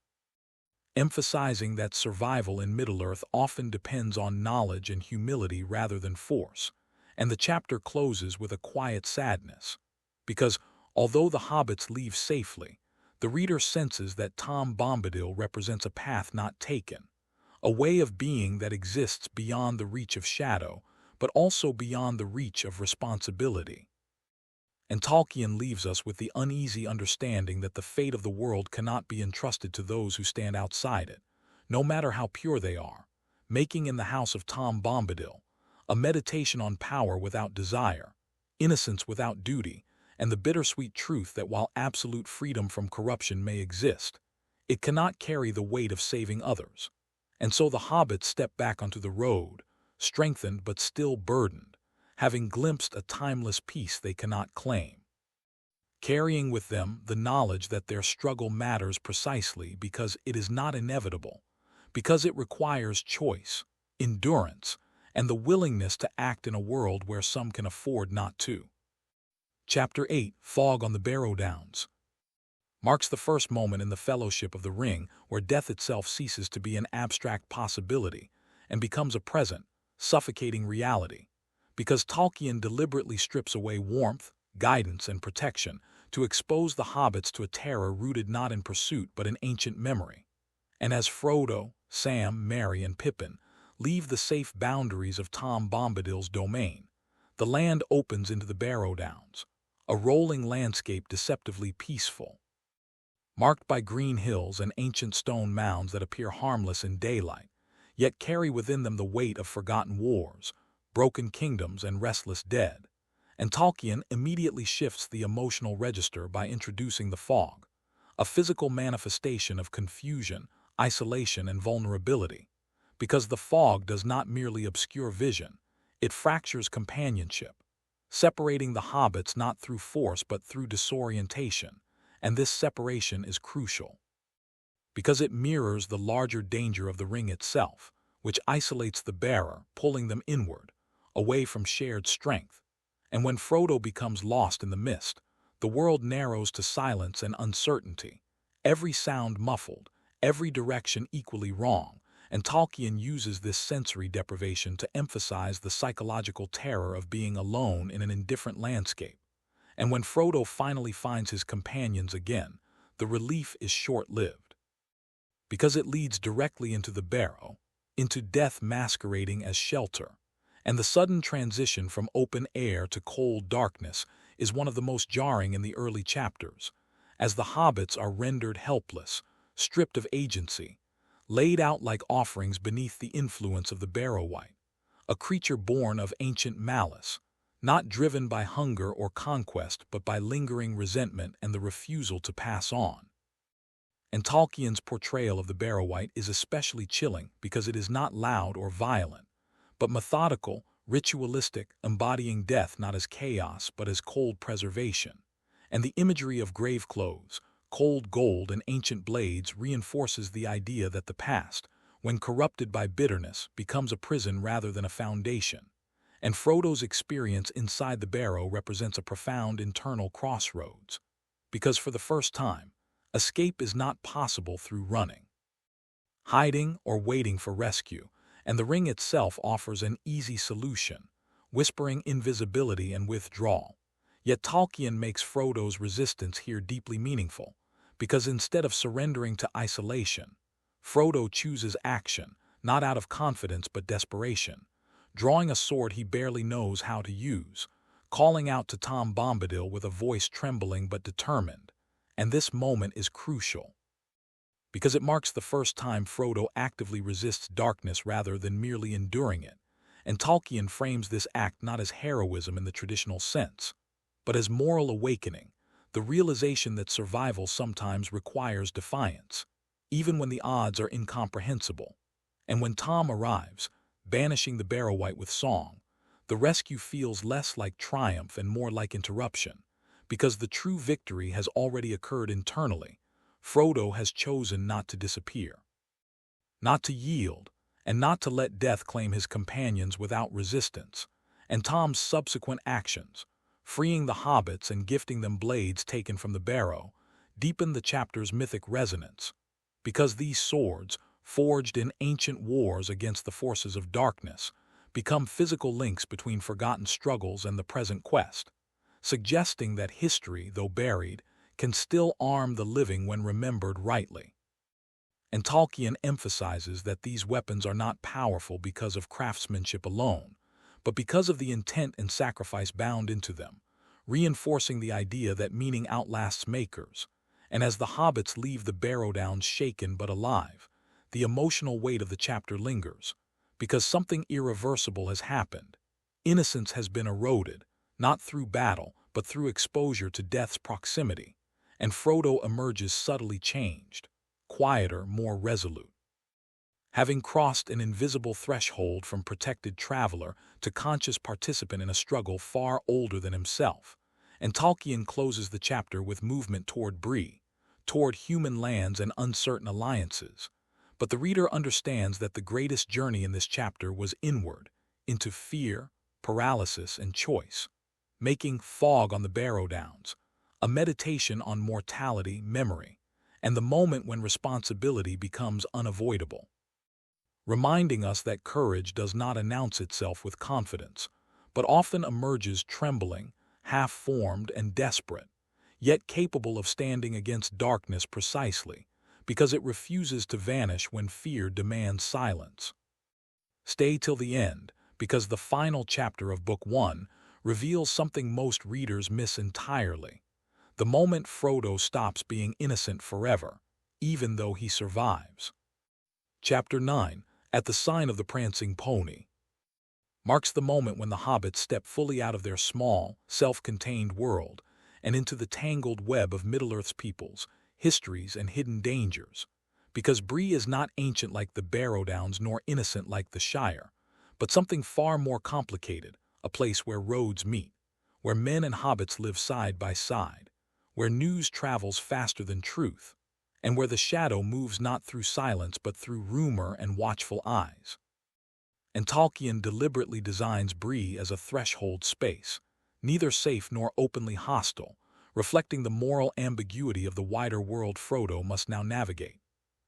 emphasizing that survival in Middle-earth often depends on knowledge and humility rather than force. And the chapter closes with a quiet sadness, because although the hobbits leave safely, the reader senses that Tom Bombadil represents a path not taken, a way of being that exists beyond the reach of shadow, but also beyond the reach of responsibility. And Tolkien leaves us with the uneasy understanding that the fate of the world cannot be entrusted to those who stand outside it, no matter how pure they are, making in the House of Tom Bombadil a meditation on power without desire, innocence without duty, and the bittersweet truth that while absolute freedom from corruption may exist, it cannot carry the weight of saving others. And so the hobbits step back onto the road, strengthened but still burdened, having glimpsed a timeless peace they cannot claim, carrying with them the knowledge that their struggle matters precisely because it is not inevitable, because it requires choice, endurance, and the willingness to act in a world where some can afford not to. Chapter 8, Fog on the Barrow Downs, marks the first moment in the Fellowship of the Ring where death itself ceases to be an abstract possibility and becomes a present, suffocating reality, because Tolkien deliberately strips away warmth, guidance, and protection to expose the hobbits to a terror rooted not in pursuit but in ancient memory. And as Frodo, Sam, Merry, and Pippin leave the safe boundaries of Tom Bombadil's domain, the land opens into the Barrow Downs, a rolling landscape deceptively peaceful, marked by green hills and ancient stone mounds that appear harmless in daylight, yet carry within them the weight of forgotten wars, broken kingdoms, and restless dead. And Tolkien immediately shifts the emotional register by introducing the fog, a physical manifestation of confusion, isolation, and vulnerability. Because the fog does not merely obscure vision, it fractures companionship, separating the hobbits not through force but through disorientation, and this separation is crucial. Because it mirrors the larger danger of the ring itself, which isolates the bearer, pulling them inward, away from shared strength. And when Frodo becomes lost in the mist, the world narrows to silence and uncertainty, every sound muffled, every direction equally wrong, and Tolkien uses this sensory deprivation to emphasize the psychological terror of being alone in an indifferent landscape. And when Frodo finally finds his companions again, the relief is short-lived. Because it leads directly into the barrow, into death masquerading as shelter, and the sudden transition from open air to cold darkness is one of the most jarring in the early chapters, as the hobbits are rendered helpless, stripped of agency, laid out like offerings beneath the influence of the Barrow-wight, a creature born of ancient malice, not driven by hunger or conquest but by lingering resentment and the refusal to pass on. And Tolkien's portrayal of the Barrow-wight is especially chilling because it is not loud or violent, but methodical, ritualistic, embodying death not as chaos but as cold preservation. And the imagery of grave clothes, cold gold, and ancient blades reinforces the idea that the past, when corrupted by bitterness, becomes a prison rather than a foundation. And Frodo's experience inside the barrow represents a profound internal crossroads, because for the first time, escape is not possible through running, hiding, or waiting for rescue, and the ring itself offers an easy solution, whispering invisibility and withdrawal. Yet Tolkien makes Frodo's resistance here deeply meaningful, because instead of surrendering to isolation, Frodo chooses action, not out of confidence but desperation, drawing a sword he barely knows how to use, calling out to Tom Bombadil with a voice trembling but determined. And this moment is crucial, because it marks the first time Frodo actively resists darkness rather than merely enduring it, and Tolkien frames this act not as heroism in the traditional sense, but as moral awakening, the realization that survival sometimes requires defiance, even when the odds are incomprehensible. And when Tom arrives, banishing the Barrow-wight with song, the rescue feels less like triumph and more like interruption, because the true victory has already occurred internally. Frodo has chosen not to disappear, not to yield, and not to let death claim his companions without resistance. And Tom's subsequent actions, freeing the hobbits and gifting them blades taken from the barrow, deepen the chapter's mythic resonance, because these swords, forged in ancient wars against the forces of darkness, become physical links between forgotten struggles and the present quest, suggesting that history, though buried, can still arm the living when remembered rightly. And Tolkien emphasizes that these weapons are not powerful because of craftsmanship alone, but because of the intent and sacrifice bound into them, reinforcing the idea that meaning outlasts makers. And as the hobbits leave the Barrow Downs shaken but alive, the emotional weight of the chapter lingers, because something irreversible has happened. Innocence has been eroded, not through battle, but through exposure to death's proximity, and Frodo emerges subtly changed, quieter, more resolute, having crossed an invisible threshold from protected traveler to conscious participant in a struggle far older than himself. And Tolkien closes the chapter with movement toward Bree, toward human lands and uncertain alliances. But the reader understands that the greatest journey in this chapter was inward, into fear, paralysis, and choice, making Fog on the Barrow Downs a meditation on mortality, memory, and the moment when responsibility becomes unavoidable, reminding us that courage does not announce itself with confidence, but often emerges trembling, half-formed, and desperate, yet capable of standing against darkness precisely because it refuses to vanish when fear demands silence. Stay till the end, because the final chapter of Book 1 reveals something most readers miss entirely: the moment Frodo stops being innocent forever, even though he survives. Chapter 9, At the Sign of the Prancing Pony, marks the moment when the hobbits step fully out of their small, self-contained world and into the tangled web of Middle-earth's peoples, histories, and hidden dangers. Because Bree is not ancient like the Barrow Downs nor innocent like the Shire, but something far more complicated, a place where roads meet, where men and hobbits live side by side, where news travels faster than truth, and where the shadow moves not through silence but through rumor and watchful eyes. And Tolkien deliberately designs Bree as a threshold space, neither safe nor openly hostile, reflecting the moral ambiguity of the wider world Frodo must now navigate.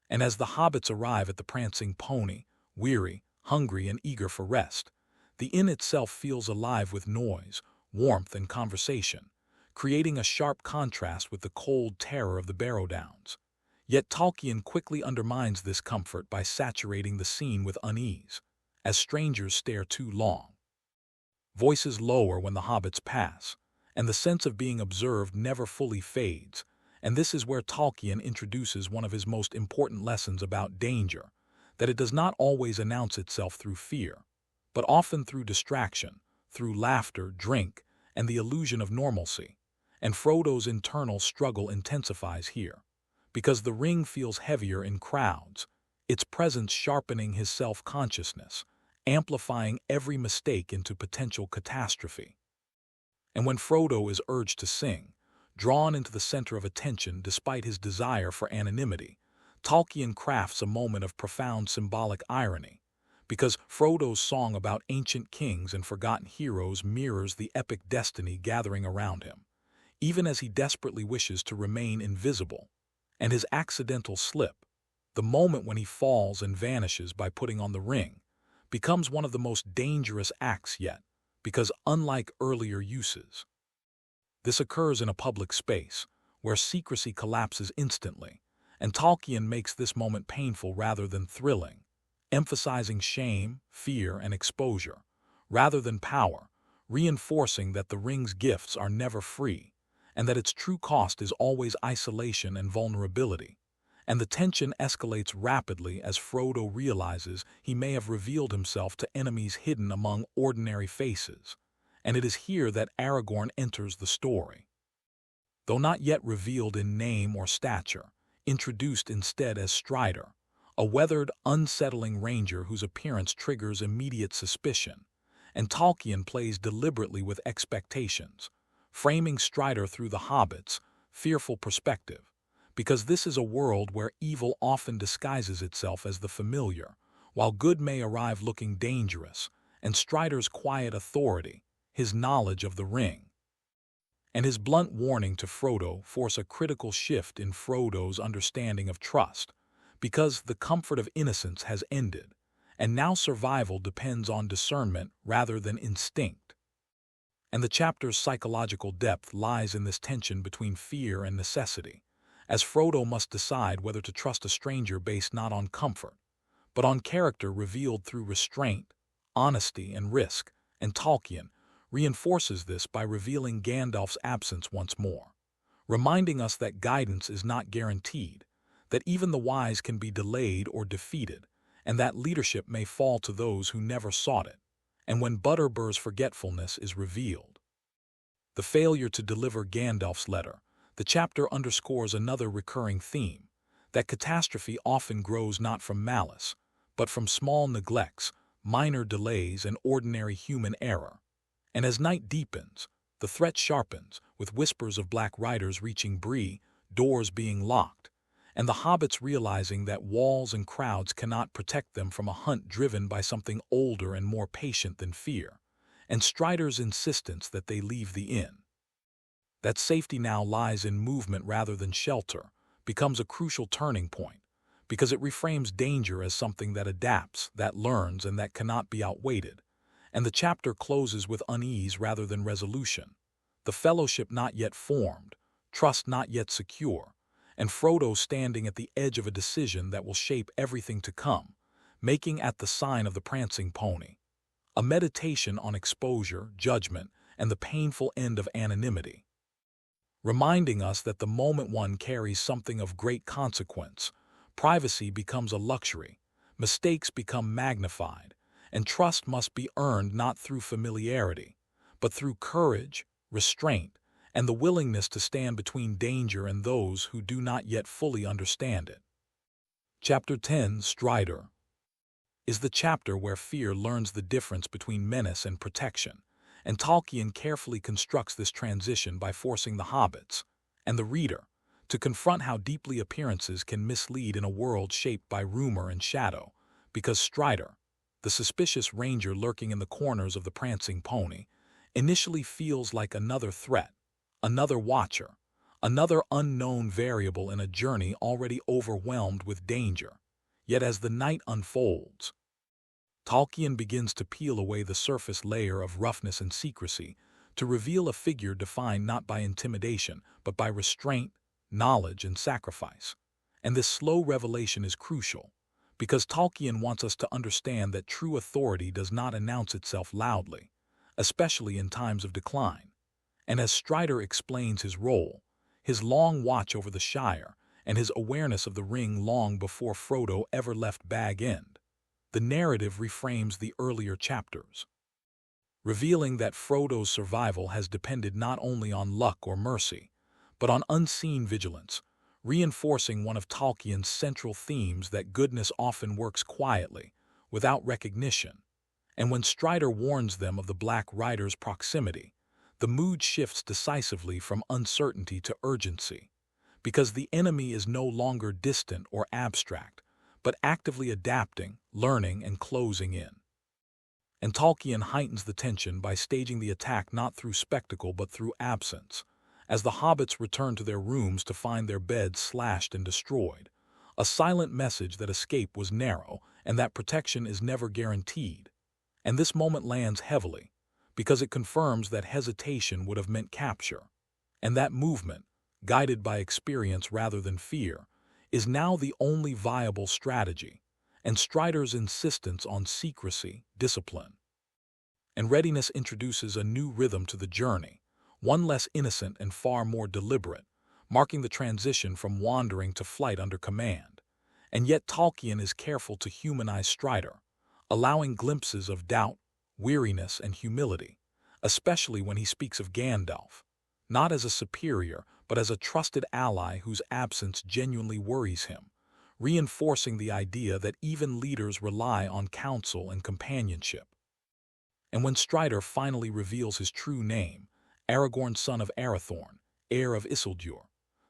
And as the hobbits arrive at the Prancing Pony, weary, hungry, and eager for rest, the inn itself feels alive with noise, warmth, and conversation, creating a sharp contrast with the cold terror of the Barrow Downs. Yet Tolkien quickly undermines this comfort by saturating the scene with unease, as strangers stare too long. Voices lower when the hobbits pass, and the sense of being observed never fully fades, and this is where Tolkien introduces one of his most important lessons about danger, that it does not always announce itself through fear, but often through distraction, through laughter, drink, and the illusion of normalcy. And Frodo's internal struggle intensifies here, because the ring feels heavier in crowds, its presence sharpening his self-consciousness, amplifying every mistake into potential catastrophe. And when Frodo is urged to sing, drawn into the center of attention despite his desire for anonymity, Tolkien crafts a moment of profound symbolic irony, because Frodo's song about ancient kings and forgotten heroes mirrors the epic destiny gathering around him, even as he desperately wishes to remain invisible. And his accidental slip, the moment when he falls and vanishes by putting on the ring, becomes one of the most dangerous acts yet, because unlike earlier uses, this occurs in a public space, where secrecy collapses instantly, and Tolkien makes this moment painful rather than thrilling, emphasizing shame, fear, and exposure, rather than power, reinforcing that the ring's gifts are never free, and that its true cost is always isolation and vulnerability. And the tension escalates rapidly as Frodo realizes he may have revealed himself to enemies hidden among ordinary faces. And it is here that Aragorn enters the story. Though not yet revealed in name or stature, introduced instead as Strider, a weathered, unsettling ranger whose appearance triggers immediate suspicion, and Tolkien plays deliberately with expectations, framing Strider through the Hobbit's fearful perspective, because this is a world where evil often disguises itself as the familiar, while good may arrive looking dangerous, and Strider's quiet authority, his knowledge of the ring, and his blunt warning to Frodo force a critical shift in Frodo's understanding of trust, because the comfort of innocence has ended, and now survival depends on discernment rather than instinct. And the chapter's psychological depth lies in this tension between fear and necessity, as Frodo must decide whether to trust a stranger based not on comfort, but on character revealed through restraint, honesty, and risk, and Tolkien reinforces this by revealing Gandalf's absence once more, reminding us that guidance is not guaranteed, that even the wise can be delayed or defeated, and that leadership may fall to those who never sought it. And when Butterbur's forgetfulness is revealed, the failure to deliver Gandalf's letter, the chapter underscores another recurring theme, that catastrophe often grows not from malice, but from small neglects, minor delays, and ordinary human error. And as night deepens, the threat sharpens, with whispers of black riders reaching Bree, doors being locked, and the hobbits realizing that walls and crowds cannot protect them from a hunt driven by something older and more patient than fear, and Strider's insistence that they leave the inn. That safety now lies in movement rather than shelter becomes a crucial turning point, because it reframes danger as something that adapts, that learns, and that cannot be outweighted. And the chapter closes with unease rather than resolution, the fellowship not yet formed, trust not yet secure, and Frodo standing at the edge of a decision that will shape everything to come, making At the Sign of the Prancing Pony a meditation on exposure, judgment, and the painful end of anonymity. reminding us that the moment one carries something of great consequence, privacy becomes a luxury, mistakes become magnified, and trust must be earned not through familiarity, but through courage, restraint, and the willingness to stand between danger and those who do not yet fully understand it. Chapter 10, Strider, is the chapter where fear learns the difference between menace and protection, and Tolkien carefully constructs this transition by forcing the hobbits, and the reader, to confront how deeply appearances can mislead in a world shaped by rumor and shadow, because Strider, the suspicious ranger lurking in the corners of the prancing pony, initially feels like another threat, another watcher, another unknown variable in a journey already overwhelmed with danger. Yet as the night unfolds, Tolkien begins to peel away the surface layer of roughness and secrecy to reveal a figure defined not by intimidation, but by restraint, knowledge, and sacrifice. And this slow revelation is crucial, because Tolkien wants us to understand that true authority does not announce itself loudly, especially in times of decline. And as Strider explains his role, his long watch over the Shire, and his awareness of the ring long before Frodo ever left Bag End, the narrative reframes the earlier chapters, revealing that Frodo's survival has depended not only on luck or mercy, but on unseen vigilance, reinforcing one of Tolkien's central themes that goodness often works quietly, without recognition. And when Strider warns them of the Black Rider's proximity, the mood shifts decisively from uncertainty to urgency, because the enemy is no longer distant or abstract, but actively adapting, learning, and closing in. And Tolkien heightens the tension by staging the attack not through spectacle but through absence, as the hobbits return to their rooms to find their beds slashed and destroyed, a silent message that escape was narrow and that protection is never guaranteed. And this moment lands heavily, because it confirms that hesitation would have meant capture, and that movement, guided by experience rather than fear, is now the only viable strategy, and Strider's insistence on secrecy, discipline, and readiness introduces a new rhythm to the journey, one less innocent and far more deliberate, marking the transition from wandering to flight under command. And yet Tolkien is careful to humanize Strider, allowing glimpses of doubt, weariness, and humility, especially when he speaks of Gandalf, not as a superior, but as a trusted ally whose absence genuinely worries him, reinforcing the idea that even leaders rely on counsel and companionship. And when Strider finally reveals his true name, Aragorn, son of Arathorn, heir of Isildur,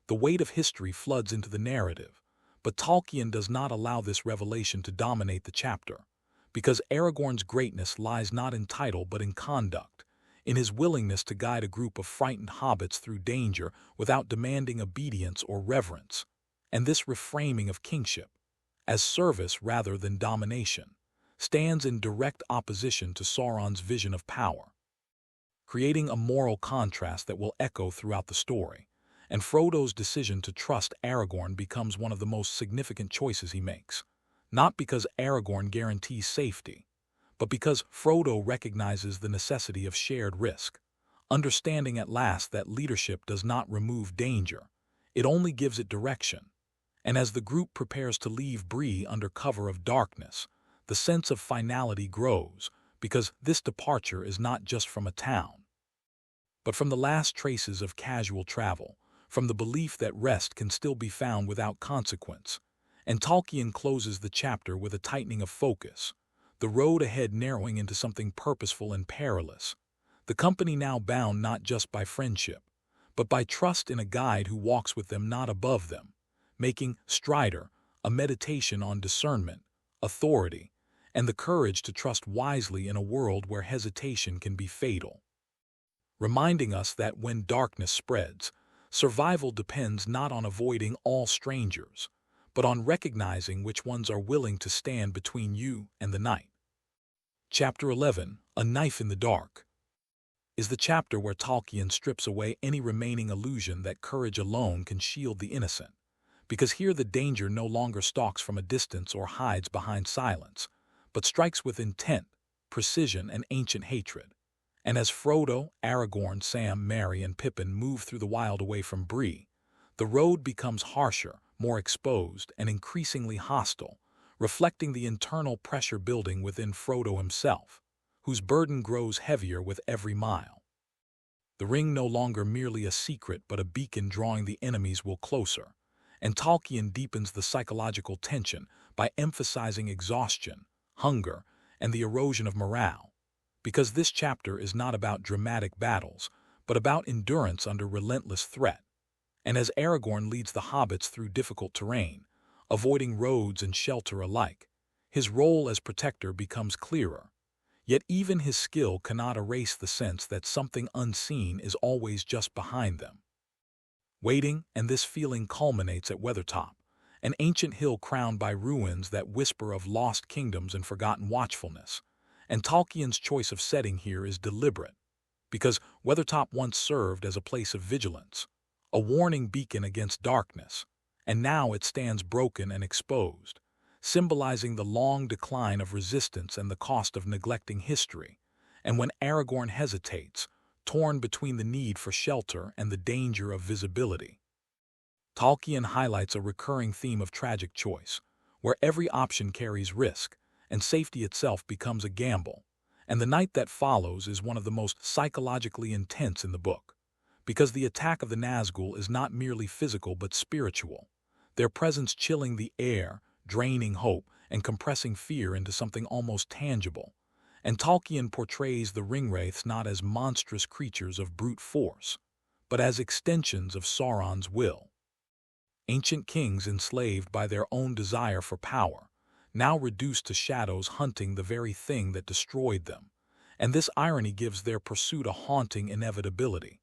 the weight of history floods into the narrative, but Tolkien does not allow this revelation to dominate the chapter, because Aragorn's greatness lies not in title but in conduct, in his willingness to guide a group of frightened hobbits through danger without demanding obedience or reverence, and this reframing of kingship, as service rather than domination, stands in direct opposition to Sauron's vision of power, creating a moral contrast that will echo throughout the story, and Frodo's decision to trust Aragorn becomes one of the most significant choices he makes, not because Aragorn guarantees safety, but because Frodo recognizes the necessity of shared risk, understanding at last that leadership does not remove danger, it only gives it direction. And as the group prepares to leave Bree under cover of darkness, the sense of finality grows, because this departure is not just from a town, but from the last traces of casual travel, from the belief that rest can still be found without consequence. And Tolkien closes the chapter with a tightening of focus, the road ahead narrowing into something purposeful and perilous, the company now bound not just by friendship, but by trust in a guide who walks with them not above them, making Strider a meditation on discernment, authority, and the courage to trust wisely in a world where hesitation can be fatal, reminding us that when darkness spreads, survival depends not on avoiding all strangers, but on recognizing which ones are willing to stand between you and the night. Chapter 11, A Knife in the Dark, is the chapter where Tolkien strips away any remaining illusion that courage alone can shield the innocent, because here the danger no longer stalks from a distance or hides behind silence, but strikes with intent, precision, and ancient hatred. And as Frodo, Aragorn, Sam, Merry, and Pippin move through the wild away from Bree, the road becomes harsher, more exposed, and increasingly hostile, reflecting the internal pressure building within Frodo himself, whose burden grows heavier with every mile. The ring no longer merely a secret but a beacon drawing the enemy's will closer, and Tolkien deepens the psychological tension by emphasizing exhaustion, hunger, and the erosion of morale, because this chapter is not about dramatic battles, but about endurance under relentless threat. And as Aragorn leads the hobbits through difficult terrain, avoiding roads and shelter alike, his role as protector becomes clearer. Yet even his skill cannot erase the sense that something unseen is always just behind them. Waiting, and this feeling culminates at Weathertop, an ancient hill crowned by ruins that whisper of lost kingdoms and forgotten watchfulness. And Tolkien's choice of setting here is deliberate, because Weathertop once served as a place of vigilance, a warning beacon against darkness, and now it stands broken and exposed, symbolizing the long decline of resistance and the cost of neglecting history. And when Aragorn hesitates, torn between the need for shelter and the danger of visibility, Tolkien highlights a recurring theme of tragic choice, where every option carries risk, and safety itself becomes a gamble. And the night that follows is one of the most psychologically intense in the book, because the attack of the Nazgul is not merely physical but spiritual, their presence chilling the air, draining hope, and compressing fear into something almost tangible. And Tolkien portrays the ringwraiths not as monstrous creatures of brute force, but as extensions of Sauron's will. Ancient kings enslaved by their own desire for power, now reduced to shadows hunting the very thing that destroyed them. And this irony gives their pursuit a haunting inevitability,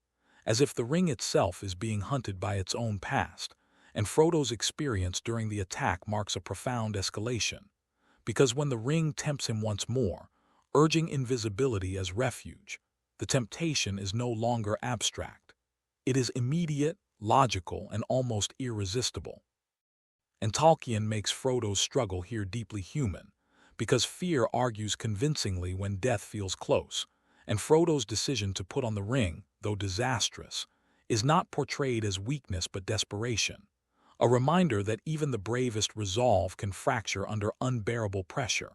as if the ring itself is being hunted by its own past. And Frodo's experience during the attack marks a profound escalation, because when the ring tempts him once more, urging invisibility as refuge, the temptation is no longer abstract. It is immediate, logical, and almost irresistible. And Tolkien makes Frodo's struggle here deeply human, because fear argues convincingly when death feels close, and Frodo's decision to put on the ring, though disastrous, is not portrayed as weakness but desperation, a reminder that even the bravest resolve can fracture under unbearable pressure.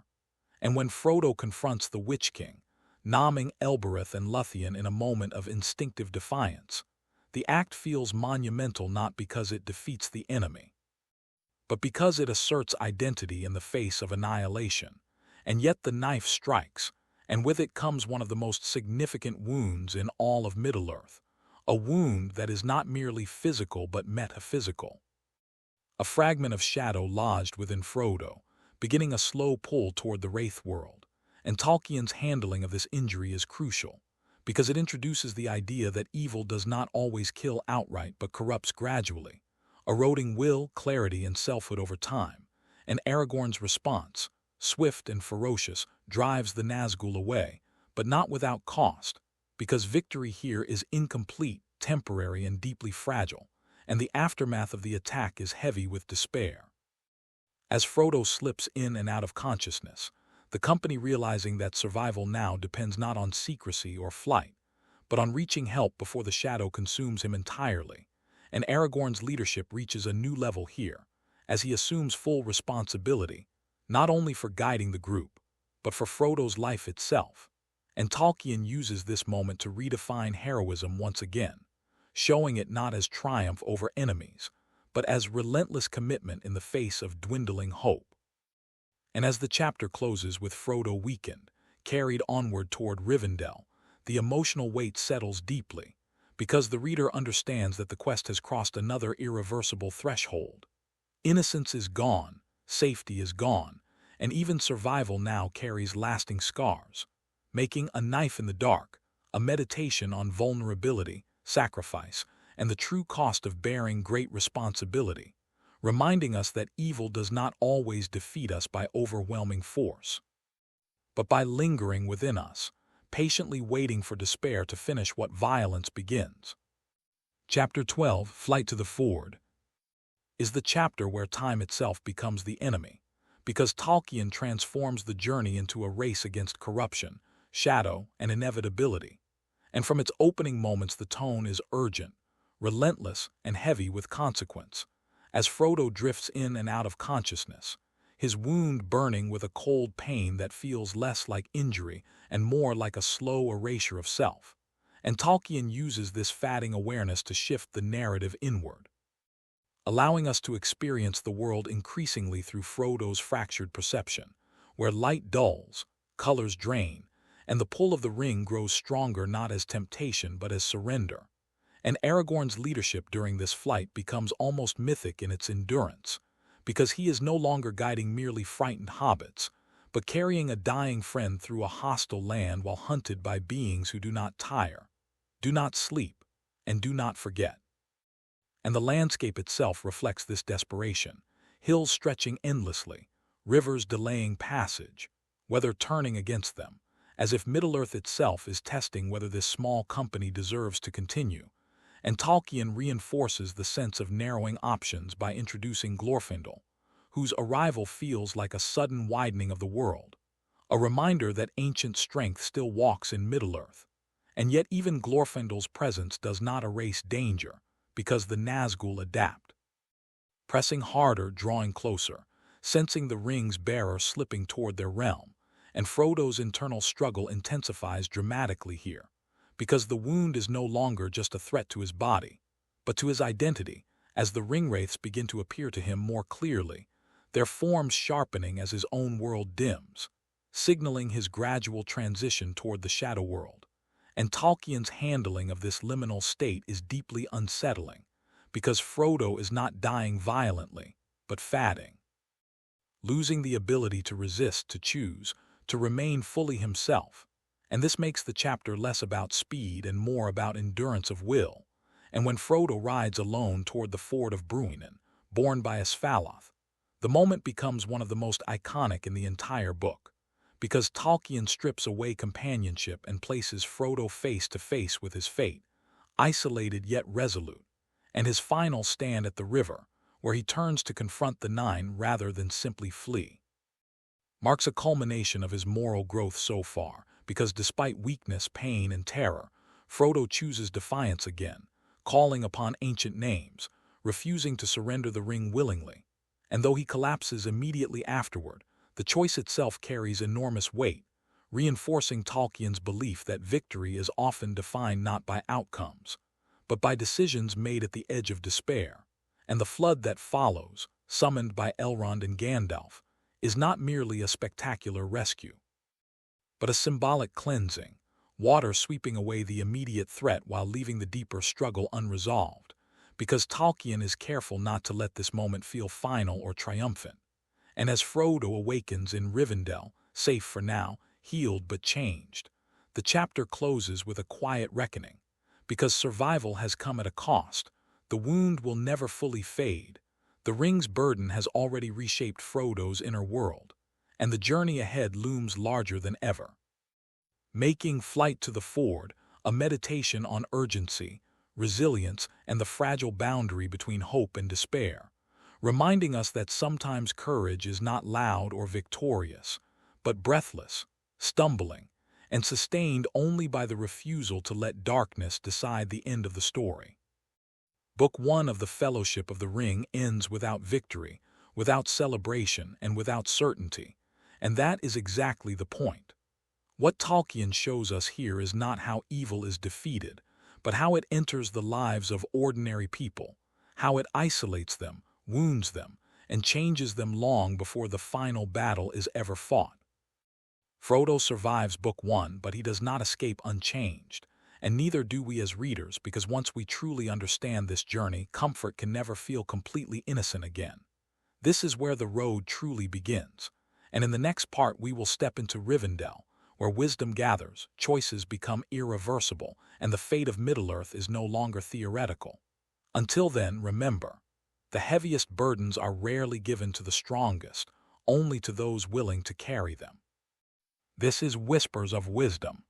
And when Frodo confronts the Witch King, nomming Elbereth and Luthien in a moment of instinctive defiance, the act feels monumental not because it defeats the enemy, but because it asserts identity in the face of annihilation. And yet the knife strikes, and with it comes one of the most significant wounds in all of Middle-earth, a wound that is not merely physical but metaphysical. A fragment of shadow lodged within Frodo, beginning a slow pull toward the Wraith world, and Tolkien's handling of this injury is crucial, because it introduces the idea that evil does not always kill outright but corrupts gradually, eroding will, clarity, and selfhood over time. And Aragorn's response, swift and ferocious, drives the Nazgul away, but not without cost, because victory here is incomplete, temporary, and deeply fragile, and the aftermath of the attack is heavy with despair. As Frodo slips in and out of consciousness, the company realizing that survival now depends not on secrecy or flight, but on reaching help before the shadow consumes him entirely. And Aragorn's leadership reaches a new level here, as he assumes full responsibility, not only for guiding the group, but for Frodo's life itself. And Tolkien uses this moment to redefine heroism once again, showing it not as triumph over enemies, but as relentless commitment in the face of dwindling hope. And as the chapter closes with Frodo weakened, carried onward toward Rivendell, the emotional weight settles deeply, because the reader understands that the quest has crossed another irreversible threshold. Innocence is gone, safety is gone, and even survival now carries lasting scars, making A Knife in the Dark a meditation on vulnerability, sacrifice, and the true cost of bearing great responsibility, reminding us that evil does not always defeat us by overwhelming force, but by lingering within us, patiently waiting for despair to finish what violence begins. Chapter 12, Flight to the Ford, is the chapter where time itself becomes the enemy, because Tolkien transforms the journey into a race against corruption, shadow, and inevitability. And from its opening moments the tone is urgent, relentless, and heavy with consequence. As Frodo drifts in and out of consciousness, his wound burning with a cold pain that feels less like injury and more like a slow erasure of self. And Tolkien uses this fading awareness to shift the narrative inward, allowing us to experience the world increasingly through Frodo's fractured perception, where light dulls, colors drain, and the pull of the ring grows stronger not as temptation but as surrender. And Aragorn's leadership during this flight becomes almost mythic in its endurance, because he is no longer guiding merely frightened hobbits, but carrying a dying friend through a hostile land while hunted by beings who do not tire, do not sleep, and do not forget. And the landscape itself reflects this desperation, hills stretching endlessly, rivers delaying passage, weather turning against them, as if Middle-earth itself is testing whether this small company deserves to continue. And Tolkien reinforces the sense of narrowing options by introducing Glorfindel, whose arrival feels like a sudden widening of the world, a reminder that ancient strength still walks in Middle-earth. And yet even Glorfindel's presence does not erase danger, because the Nazgul adapt, pressing harder, drawing closer, sensing the ring's bearer slipping toward their realm, and Frodo's internal struggle intensifies dramatically here, because the wound is no longer just a threat to his body, but to his identity, as the ringwraiths begin to appear to him more clearly, their forms sharpening as his own world dims, signaling his gradual transition toward the shadow world. And Tolkien's handling of this liminal state is deeply unsettling, because Frodo is not dying violently, but fading, losing the ability to resist, to choose, to remain fully himself. And this makes the chapter less about speed and more about endurance of will. And when Frodo rides alone toward the ford of Bruinen, borne by Asfaloth, the moment becomes one of the most iconic in the entire book, because Tolkien strips away companionship and places Frodo face to face with his fate, isolated yet resolute, and his final stand at the river, where he turns to confront the Nine rather than simply flee, marks a culmination of his moral growth so far, because despite weakness, pain, and terror, Frodo chooses defiance again, calling upon ancient names, refusing to surrender the ring willingly. And though he collapses immediately afterward, the choice itself carries enormous weight, reinforcing Tolkien's belief that victory is often defined not by outcomes, but by decisions made at the edge of despair. And the flood that follows, summoned by Elrond and Gandalf, is not merely a spectacular rescue, but a symbolic cleansing, water sweeping away the immediate threat while leaving the deeper struggle unresolved, because Tolkien is careful not to let this moment feel final or triumphant. And as Frodo awakens in Rivendell, safe for now, healed but changed, the chapter closes with a quiet reckoning, because survival has come at a cost. The wound will never fully fade. The ring's burden has already reshaped Frodo's inner world, and the journey ahead looms larger than ever, making Flight to the Ford a meditation on urgency, resilience, and the fragile boundary between hope and despair, reminding us that sometimes courage is not loud or victorious, but breathless, stumbling, and sustained only by the refusal to let darkness decide the end of the story. Book 1 of the Fellowship of the Ring ends without victory, without celebration, and without certainty, and that is exactly the point. What Tolkien shows us here is not how evil is defeated, but how it enters the lives of ordinary people, how it isolates them, wounds them, and changes them long before the final battle is ever fought. Frodo survives Book 1, but he does not escape unchanged, and neither do we as readers, because once we truly understand this journey, comfort can never feel completely innocent again. This is where the road truly begins, and in the next part we will step into Rivendell, where wisdom gathers, choices become irreversible, and the fate of Middle-earth is no longer theoretical. Until then, remember, the heaviest burdens are rarely given to the strongest, only to those willing to carry them. This is Whispers of Wisdom.